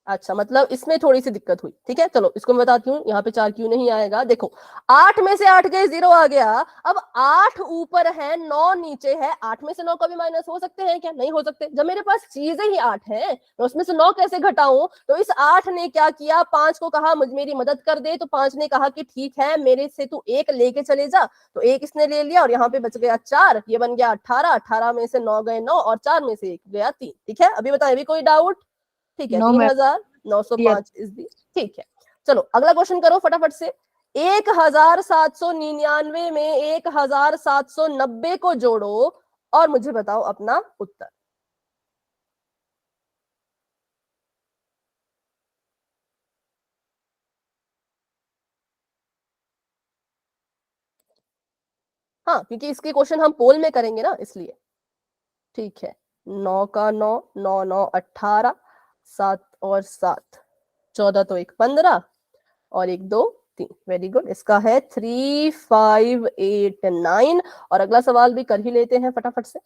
अच्छा, मतलब इसमें थोड़ी सी दिक्कत हुई, ठीक है, चलो इसको मैं बताती हूँ यहाँ पे 4 क्यों नहीं आएगा। देखो 8 में से 8 गए, 0 आ गया। अब 8 ऊपर है, 9 नीचे है, 8 में से 9 कभी माइनस हो सकते हैं क्या? नहीं हो सकते। जब मेरे पास चीजें ही 8 है, मैं उसमें से 9 कैसे घटाऊं? तो इस 8 ने क्या किया, 5 को कहा मुझ मेरी मदद कर दे, तो 5 ने कहा कि ठीक है, मेरे से तू 1 लेके चले जा, तो 1 इसने ले लिया, और यहाँ पे बच गया 4, ये बन गया 18, 18 में से 9 गए 9, और 4 में से 1 गया 3, ठीक है। अभी बताए, अभी कोई डाउट? ठीक है, नो मैम। 3905 इज दी, ठीक है। चलो अगला क्वेश्चन करो फटाफट से। 1799 में 1790 को जोड़ो और मुझे बताओ अपना उत्तर। हाँ, क्योंकि इसके क्वेश्चन हम पोल में करेंगे ना, इसलिए। ठीक है, 9 का 9, 9 9 18, 7 और 7 14, तो 1 15 और 1 2 3। वेरी गुड, इसका है 3 5 8 9। और अगला सवाल भी कर ही लेते हैं फटाफट से।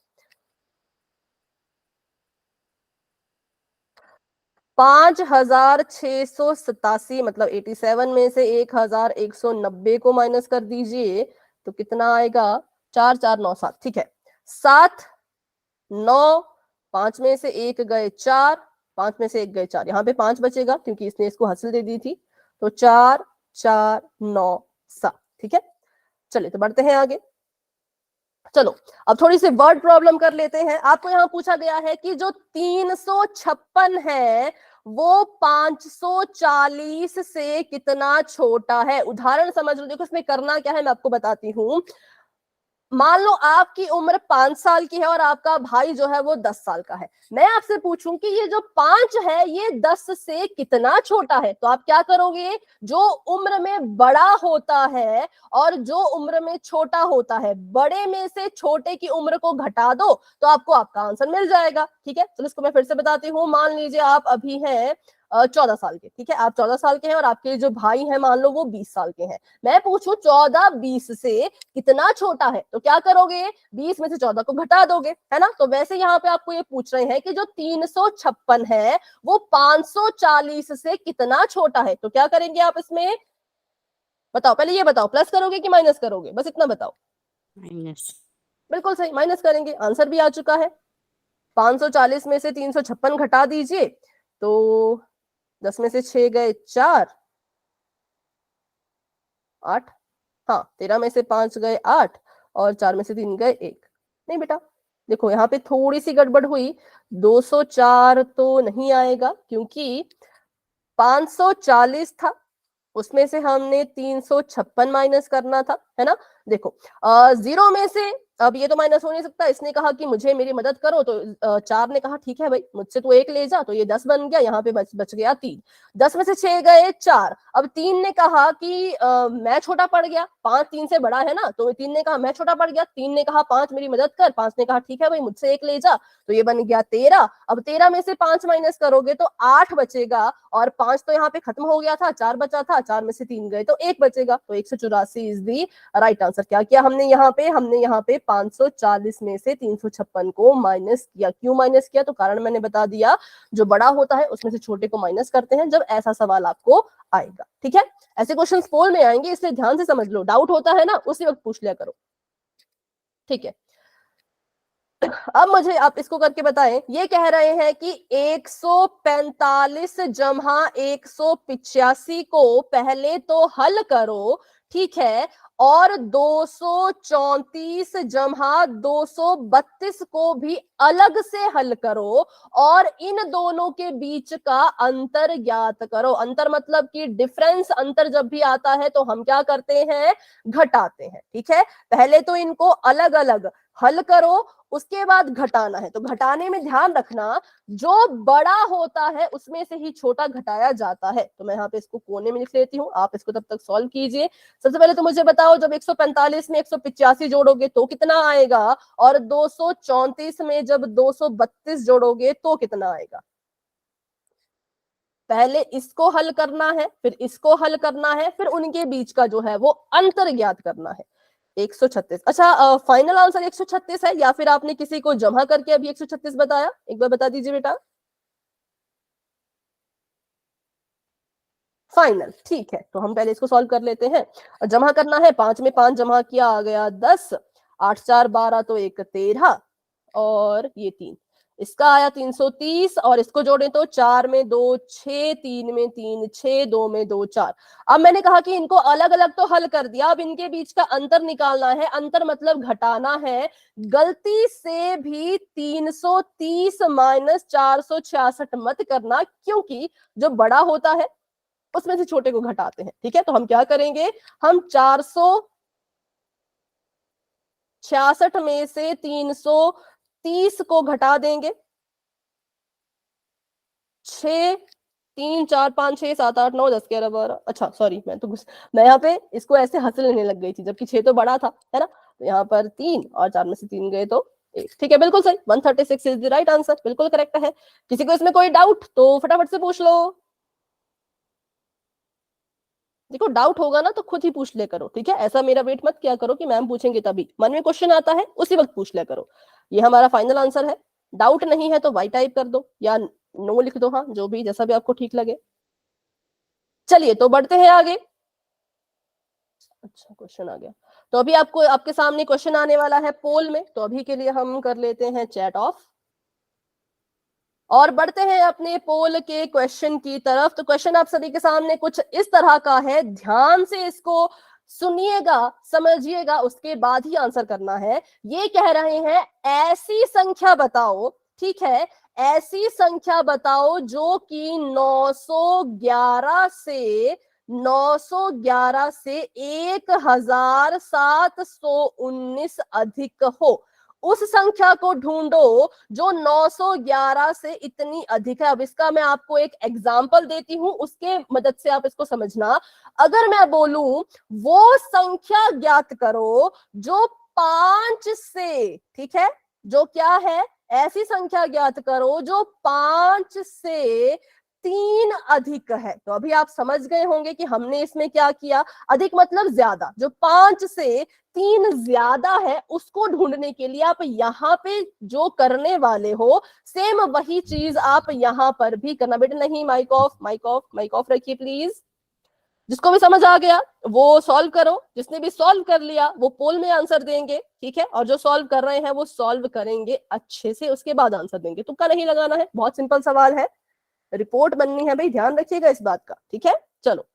5687 मतलब 87 में से 1190 को माइनस कर दीजिए तो कितना आएगा? 4 4 9 7। ठीक है, 7 9, 5 में से 1 गए 4, 5 में से 1 गए 4, यहाँ पे 5 बचेगा क्योंकि इसने इसको हासिल दे दी थी। तो 4 4 9 7। ठीक है, चलिए तो बढ़ते हैं आगे। चलो अब थोड़ी सी वर्ड प्रॉब्लम कर लेते हैं। आपको यहाँ पूछा गया है कि जो 356 है वो 540 से कितना छोटा है। उदाहरण समझ लो, देखो इसमें करना क्या है मैं आपको बताती हूँ। मान लो आपकी उम्र 5 साल की है और आपका भाई जो है वो 10 साल का है। मैं आपसे पूछूं कि ये जो 5 है ये 10 से कितना छोटा है, तो आप क्या करोगे? जो उम्र में बड़ा होता है और जो उम्र में छोटा होता है, बड़े में से छोटे की उम्र को घटा दो तो आपको आपका आंसर मिल जाएगा। ठीक है, चलो इसको मैं फिर से बताती हूँ। मान लीजिए आप अभी हैं 14 साल के। ठीक है, आप 14 साल के हैं और आपके जो भाई हैं मान लो वो 20 साल के हैं। मैं पूछूं 14 20 से कितना छोटा है, तो क्या करोगे? 20 में से 14 को घटा दोगे, है ना। तो वैसे यहाँ पे आपको ये पूछ रहे हैं कि जो 356 है वो 540 से कितना छोटा है, तो क्या करेंगे आप इसमें? बताओ, पहले ये बताओ, प्लस करोगे कि माइनस करोगे, बस इतना बताओ। माइनस। बिल्कुल सही, माइनस करेंगे। आंसर भी आ चुका है। 540 में से 356 घटा दीजिए तो 10 में से 6 गए 4, 8, हाँ 13 में से 5 गए 8 और 4 में से 3 गए 1। नहीं बेटा, देखो यहाँ पे थोड़ी सी गड़बड़ हुई। 204 तो नहीं आएगा क्योंकि 540 था, उसमें से हमने 356 माइनस करना था, है ना। देखो 0 में से, अब ये तो माइनस हो नहीं सकता। इसने कहा कि मुझे मेरी मदद करो, तो 4 ने कहा ठीक है भाई मुझसे तू 1 ले जा, तो ये 10 बन गया। यहाँ पे बच गया 3। 10 में से 6 गए 4। अब 3 ने कहा कि मैं छोटा पड़ गया, 5 3 से बड़ा है ना, तो 3 ने कहा मैं छोटा पड़ गया। 3 ने कहा 5 मेरी मदद कर, 5 ने कहा ठीक है भाई मुझसे 1 ले जा, तो ये बन गया 13। अब 13 में से 5 माइनस करोगे तो 8 बचेगा और 5 तो यहाँ पे खत्म हो गया था, 4 बचा था, 4 में से 3 गए तो 1 बचेगा। तो 184 इज दी राइट आंसर। क्या किया हमने यहाँ पे 540 में से 356 को माइनस किया। क्यों माइनस किया? तो कारण मैंने बता दिया, जो बड़ा होता है उसमें से छोटे को माइनस करते हैं जब ऐसा सवाल आपको आएगा। ठीक है, ऐसे क्वेश्चन पोल में आएंगे, इसलिए ध्यान से समझ लो। डाउट होता है ना, उसी वक्त पूछ लिया करो। ठीक है, अब मुझे आप इसको करके बताएं। ये कह रहे हैं कि 145 जमा 185 को पहले तो हल करो, ठीक है, और 234 जमा 232 को भी अलग से हल करो और इन दोनों के बीच का अंतर ज्ञात करो। अंतर मतलब कि डिफरेंस, अंतर जब भी आता है तो हम क्या करते हैं? घटाते हैं। ठीक है, पहले तो इनको अलग अलग हल करो, उसके बाद घटाना है। तो घटाने में ध्यान रखना, जो बड़ा होता है उसमें से ही छोटा घटाया जाता है। तो मैं यहाँ पे इसको कोने में लिख लेती हूँ, आप इसको तब तक सॉल्व कीजिए। सबसे पहले तो मुझे बताओ, जब 145 में 185 जोड़ोगे तो कितना आएगा, और 234 में जब 232 जोड़ोगे तो कितना आएगा। पहले इसको हल करना है, फिर इसको हल करना है, फिर उनके बीच का जो है वो अंतर ज्ञात करना है। 136। अच्छा, फाइनल आंसर 136 है या फिर आपने किसी को जमा करके अभी 136 बताया? एक बार बता दीजिए बेटा। फाइनल, ठीक है। तो हम पहले इसको सॉल्व कर लेते हैं। जमा करना है, 5 में 5 जमा किया, आ गया 10, 8 4 12 तो 1 13 और ये 3, इसका आया 330 और इसको जोड़ें तो 4 में 2 6, 3 में 3 6, 2 में 2 4। अब मैंने कहा कि इनको अलग अलग तो हल कर दिया, अब इनके बीच का अंतर निकालना है। अंतर मतलब घटाना है। गलती से भी 330 माइनस 466 मत करना, क्योंकि जो बड़ा होता है उसमें से छोटे को घटाते हैं। ठीक है, तो हम क्या करेंगे? हम 466 में से 330 को घटा देंगे, 6 3 4 5 6 7 8 9 10 11 12, अच्छा सॉरी मैं यहाँ पे इसको ऐसे हंस लेने लग गई थी, जबकि 6 तो बड़ा था, है ना। तो यहाँ पर 3 और 4 में से 3 गए तो 1, ठीक है, बिल्कुल सही, 136 इज द राइट आंसर, बिल्कुल करेक्ट है। किसी को इसमें कोई डाउट तो फटाफट से पूछ लो। देखो डाउट होगा ना तो खुद ही पूछ ले करो, ठीक है, ऐसा मेरा वेट मत किया करो कि मैम पूछेंगे तभी, मन में क्वेश्चन आता है उसी वक्त पूछ लिया करो। ये हमारा फाइनल आंसर है। डाउट नहीं है तो वाई टाइप कर दो या नो लिख दो, हाँ जो भी, जैसा भी आपको ठीक लगे। चलिए तो बढ़ते हैं आगे। अच्छा क्वेश्चन आ गया, तो अभी आपको आपके सामने क्वेश्चन आने वाला है पोल में, तो अभी के लिए हम कर लेते हैं चैट ऑफ और बढ़ते हैं अपने पोल के क्वेश्चन की तरफ। तो क्वेश्चन आप सभी के सामने कुछ इस तरह का है, ध्यान से इसको सुनिएगा, समझिएगा, उसके बाद ही आंसर करना है। ये कह रहे हैं ऐसी संख्या बताओ, ठीक है, ऐसी संख्या बताओ जो कि 911 से 1719 अधिक हो। उस संख्या को ढूंढो जो 911 से इतनी अधिक है। अब इसका मैं आपको एक एग्जाम्पल देती हूं, उसके मदद से आप इसको समझना। अगर मैं बोलूं वो संख्या ज्ञात करो जो 5 से, ठीक है, जो क्या है, ऐसी संख्या ज्ञात करो जो 5 से 3 अधिक है। तो अभी आप समझ गए होंगे कि हमने इसमें क्या किया, अधिक मतलब ज्यादा, जो 5 से 3 ज्यादा है उसको ढूंढने के लिए आप यहाँ पे जो करने वाले हो सेम वही चीज आप यहाँ पर भी करना। बेटा नहीं, mic off, mic off, mic off रखिए प्लीज। जिसको भी समझ आ गया वो सॉल्व करो, जिसने भी सॉल्व कर लिया वो पोल में आंसर देंगे, ठीक है, और जो सॉल्व कर रहे हैं वो सॉल्व करेंगे अच्छे से, उसके बाद आंसर देंगे। तुक्का नहीं लगाना है, बहुत सिंपल सवाल है, रिपोर्ट बननी है भाई, ध्यान रखिएगा इस बात का, ठीक है। चलो,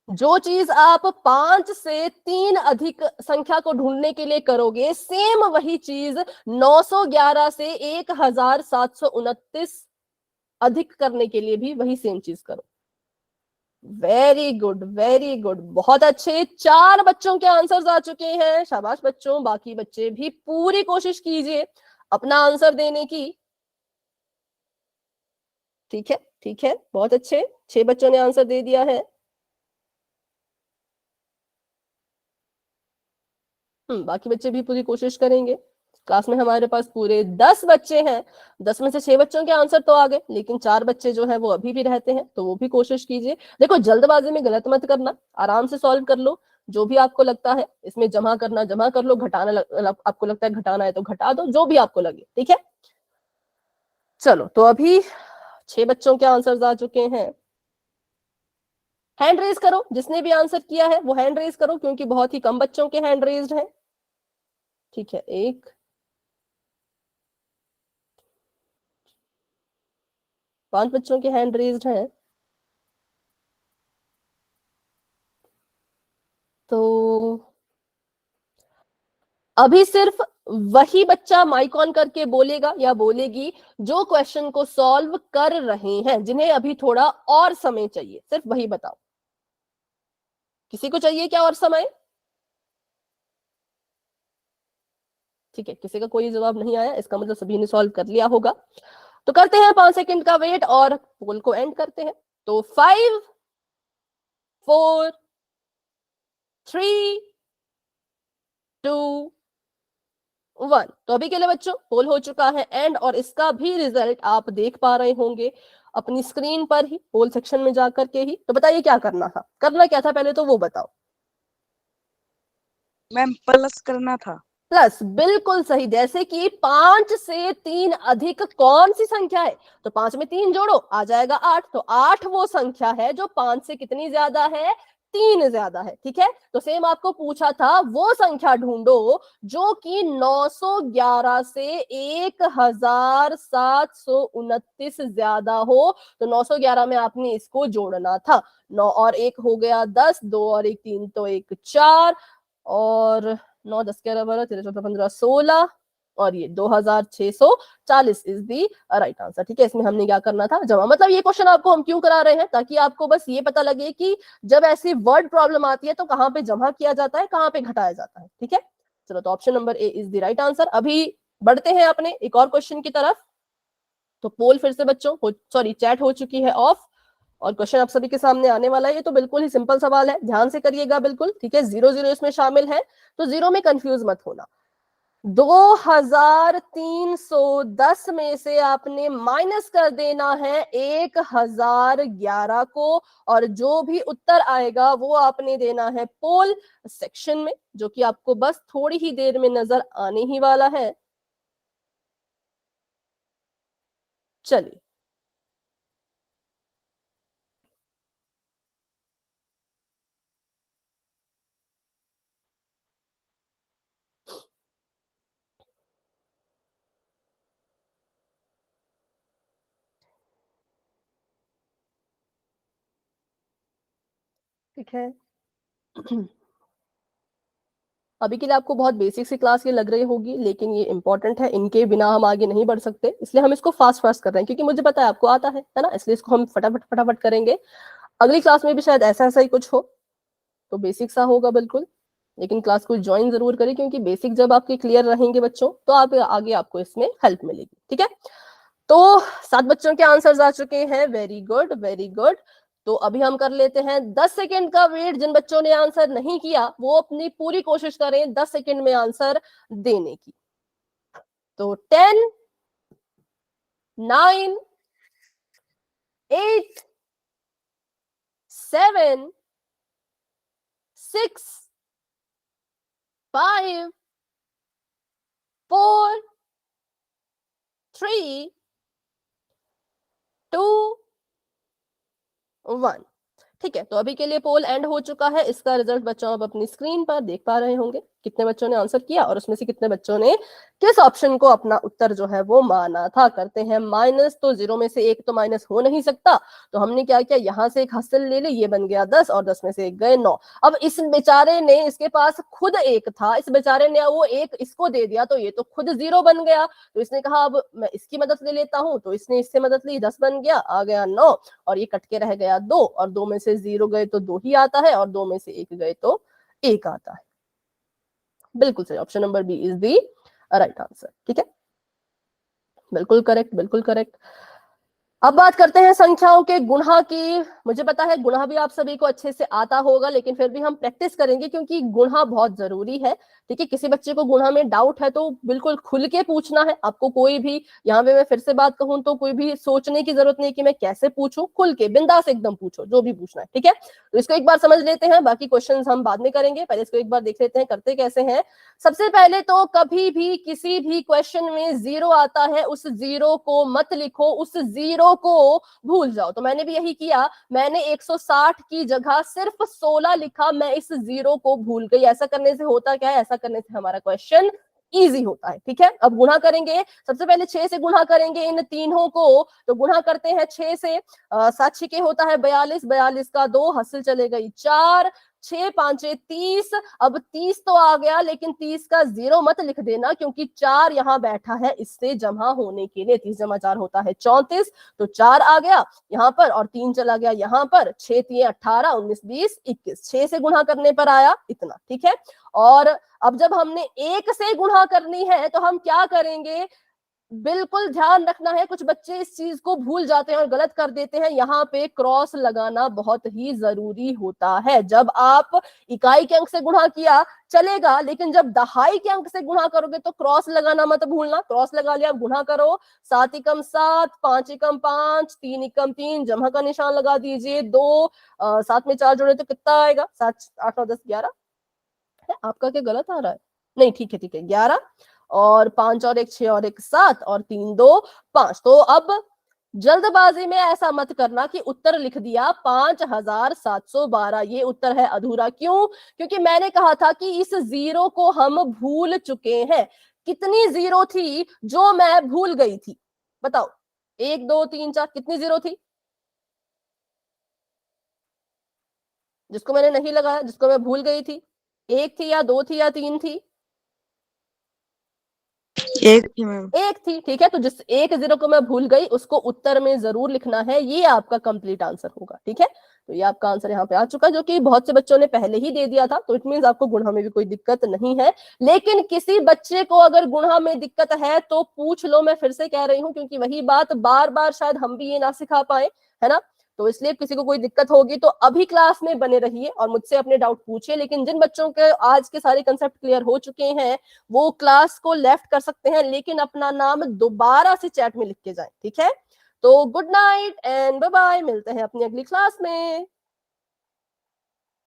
जो चीज आप 5 से 3 अधिक संख्या को ढूंढने के लिए करोगे सेम वही चीज 911 से 1729 अधिक करने के लिए भी वही सेम चीज करो। वेरी गुड, वेरी गुड, बहुत अच्छे। 4 बच्चों के आंसर्स आ चुके हैं, शाबाश बच्चों। बाकी बच्चे भी पूरी कोशिश कीजिए अपना आंसर देने की, ठीक है, ठीक है, बहुत अच्छे। 6 बच्चों ने आंसर दे दिया है। बाकी बच्चे भी पूरी कोशिश करेंगे। क्लास में हमारे पास पूरे 10 बच्चे हैं, 10 में से 6 बच्चों के आंसर तो आ गए, लेकिन 4 बच्चे जो है वो अभी भी रहते हैं, तो वो भी कोशिश कीजिए। देखो जल्दबाजी में गलत मत करना, आराम से सॉल्व कर लो। जो भी आपको लगता है इसमें जमा करना जमा कर लो, घटाना आपको लगता है घटाना है तो घटा दो, जो भी आपको लगे, ठीक है। चलो तो अभी 6 बच्चों के आंसर आ चुके हैं। हैंड रेज करो, जिसने भी आंसर किया है वो हैंड रेज करो, क्योंकि बहुत ही कम बच्चों के हैंड रेज्ड हैं, ठीक है। 1 5 बच्चों के हैंड रेज्ड हैं, तो अभी सिर्फ वही बच्चा माइक ऑन करके बोलेगा या बोलेगी जो क्वेश्चन को सॉल्व कर रहे हैं, जिन्हें अभी थोड़ा और समय चाहिए, सिर्फ वही बताओ। किसी को चाहिए क्या और समय? ठीक है, किसी का कोई जवाब नहीं आया, इसका मतलब सभी ने सॉल्व कर लिया होगा। तो करते हैं 5 सेकंड का वेट और पोल को एंड करते हैं। तो 5 4 3 2 1। तो अभी के लिए बच्चों पोल हो चुका है एंड, और इसका भी रिजल्ट आप देख पा रहे होंगे अपनी स्क्रीन पर ही, पोल सेक्शन में जाकर के ही। तो बताइए क्या करना था, करना क्या था पहले तो वो बताओ। मैम प्लस करना था। प्लस, बिल्कुल सही। जैसे कि 5 से 3 अधिक कौन सी संख्या है, तो 5 में 3 जोड़ो आ जाएगा 8, तो 8 वो संख्या है जो 5 से कितनी ज्यादा है, 3 ज्यादा है, ठीक है। तो सेम आपको पूछा था वो संख्या ढूंढो जो कि 911 से 1729 ज्यादा हो। तो 911 में आपने इसको जोड़ना था, 9 और 1 हो गया 10, 2 और 1 3, तो 1 4, और 9 10 11 12 13 14 15 16, और ये 2640 इज दी राइट आंसर, ठीक है। इसमें हमने क्या करना था, जमा। मतलब ये क्वेश्चन आपको हम क्यों करा रहे हैं, ताकि आपको बस ये पता लगे कि जब ऐसी वर्ड प्रॉब्लम आती है तो कहाँ पे जमा किया जाता है, कहाँ पे घटाया जाता है, ठीक है। चलो तो option number A is the right answer. अभी बढ़ते हैं अपने एक और क्वेश्चन की तरफ। तो पोल फिर से बच्चों सॉरी चैट हो चुकी है ऑफ, और क्वेश्चन आप सभी के सामने आने वाला है। ये तो बिल्कुल ही सिंपल सवाल है, ध्यान से करिएगा बिल्कुल, ठीक है। 0 0 इसमें शामिल है, तो 0 में कंफ्यूज मत होना। 2310 में से आपने माइनस कर देना है 1011 को, और जो भी उत्तर आएगा वो आपने देना है पोल सेक्शन में, जो कि आपको बस थोड़ी ही देर में नजर आने ही वाला है। चलिए, ठीक है। अभी के लिए आपको बहुत बेसिक सी क्लास ये लग रही होगी, लेकिन ये इंपॉर्टेंट है, इनके बिना हम आगे नहीं बढ़ सकते, इसलिए हम इसको फास्ट फास्ट कर रहे हैं, क्योंकि मुझे पता है आपको आता है ना, इसलिए इसको हम फटाफट फटाफट करेंगे। अगली क्लास में भी शायद ऐसा ऐसा ही कुछ हो, तो बेसिक सा होगा बिल्कुल, लेकिन क्लास को ज्वाइन जरूर करें, क्योंकि बेसिक जब आपके क्लियर रहेंगे बच्चों, तो आप आगे आपको इसमें हेल्प मिलेगी, ठीक है। तो 7 बच्चों के आंसर्स आ चुके हैं, वेरी गुड वेरी गुड। तो अभी हम कर लेते हैं 10 सेकेंड का वेट। जिन बच्चों ने आंसर नहीं किया वो अपनी पूरी कोशिश करें 10 सेकेंड में आंसर देने की। तो 10, 9, 8, 7, 6, 5, 4, 3, 2, 1। ठीक है, तो अभी के लिए पोल एंड हो चुका है। इसका रिजल्ट बच्चों आप अपनी स्क्रीन पर देख पा रहे होंगे, कितने बच्चों ने आंसर किया और उसमें से कितने बच्चों ने किस ऑप्शन को अपना उत्तर जो है वो माना था। करते हैं माइनस, तो 0 में से 1 तो माइनस हो नहीं सकता, तो हमने क्या किया, यहां से एक हासिल ले ली, ये बन गया 10 और 10 में से 1 गए 9। अब इस बेचारे ने, इसके पास खुद 1 था, इस बेचारे ने वो 1 इसको दे दिया, तो ये तो खुद 0 बन गया। तो इसने कहा अब मैं इसकी मदद ले लेता हूं, तो इसने इससे मदद ली, 10 बन गया, आ गया 9, और ये कट के रह गया 2, और 2 में से 0 गए तो 2 ही आता है, और 2 में से 1 गए तो 1 आता है। बिल्कुल सही, option number B is the right answer, ठीक है, बिल्कुल करेक्ट, बिल्कुल करेक्ट। अब बात करते हैं संख्याओं के गुणा की। मुझे पता है गुणा भी आप सभी को अच्छे से आता होगा, लेकिन फिर भी हम प्रैक्टिस करेंगे, क्योंकि गुणा बहुत जरूरी है, ठीक है। किसी बच्चे को गुणा में डाउट है तो बिल्कुल खुल के पूछना है आपको, कोई भी यहाँ पे मैं फिर से बात कहूं तो कोई भी सोचने की जरूरत नहीं कि मैं कैसे पूछूं, खुल के बिंदास एकदम पूछो जो भी पूछना है, ठीक है। तो इसको एक बार समझ लेते हैं, बाकी क्वेश्चन हम बाद में करेंगे, पहले इसको एक बार देख लेते हैं करते कैसे हैं। सबसे पहले तो कभी भी किसी भी क्वेश्चन में 0 आता है, उस 0 को मत लिखो, उस 0 को भूल जाओ। तो मैंने भी यही किया, मैंने 160 की जगह सिर्फ 16 लिखा, मैं इस 0 को भूल गई। ऐसा करने से होता क्या है, ऐसा करने से हमारा क्वेश्चन इजी होता है, ठीक है। अब गुणा करेंगे, सबसे पहले 6 से गुणा करेंगे इन तीनों को, तो गुणा करते हैं 6 से, 7 6 होता है 42, 42 का 2 हासिल चले गई 4, 6 5 30। अब 30 तो आ गया, लेकिन 30 का 0 मत लिख देना, क्योंकि 4 यहाँ बैठा है इससे जमा होने के लिए। 30 जमा 4 होता है 34, तो 4 आ गया यहाँ पर और 3 चला गया यहाँ पर, 6 3 18 19 20 21, 6 से गुणा करने पर आया इतना, ठीक है। और अब जब हमने 1 से गुणा करनी है तो हम क्या करेंगे, बिल्कुल ध्यान रखना है, कुछ बच्चे इस चीज को भूल जाते हैं और गलत कर देते हैं। यहाँ पे क्रॉस लगाना बहुत ही जरूरी होता है। जब आप इकाई के अंक से गुणा किया चलेगा, लेकिन जब दहाई के अंक से गुणा करोगे तो क्रॉस लगाना मत भूलना। क्रॉस लगा लिया, गुणा करो, 7 एकम 7, 5 एकम 5, 3 एकम 3, जमा का निशान लगा दीजिए, 2 7 में 4 जोड़े तो कितना आएगा, 7 8 9 10 11। आपका क्या गलत आ रहा है, नहीं ठीक है ठीक है, 11 और 5 और 1 6 और 1 7 और 3 2 5। तो अब जल्दबाजी में ऐसा मत करना कि उत्तर लिख दिया 5712, ये उत्तर है अधूरा। क्यों, क्योंकि मैंने कहा था कि इस 0 को हम भूल चुके हैं। कितनी 0 थी जो मैं भूल गई थी, बताओ, 1 2 3 4, कितनी 0 थी जिसको मैंने नहीं लगाया, जिसको मैं भूल गई थी? 1 थी या 2 थी या 3 थी? 1 थी मैम। 1 थी, ठीक है। तो जिस 1 0 को मैं भूल गई उसको उत्तर में जरूर लिखना है, ये आपका कंप्लीट आंसर होगा, ठीक है। तो ये आपका आंसर यहाँ पे आ चुका, जो कि बहुत से बच्चों ने पहले ही दे दिया था। तो इट मींस आपको गुणा में भी कोई दिक्कत नहीं है। लेकिन किसी बच्चे को अगर गुणा में दिक्कत है तो पूछ लो, मैं फिर से कह रही हूँ, क्योंकि वही बात बार बार शायद हम भी ये ना सिखा पाए, है ना। तो इसलिए किसी को कोई दिक्कत होगी तो अभी क्लास में बने रहिए और मुझसे अपने डाउट पूछिए। लेकिन जिन बच्चों के आज के सारे कंसेप्ट क्लियर हो चुके हैं वो क्लास को लेफ्ट कर सकते हैं, लेकिन अपना नाम दोबारा से चैट में लिख के जाएं, ठीक है। तो good night and bye bye, मिलते हैं अपनी अगली क्लास में।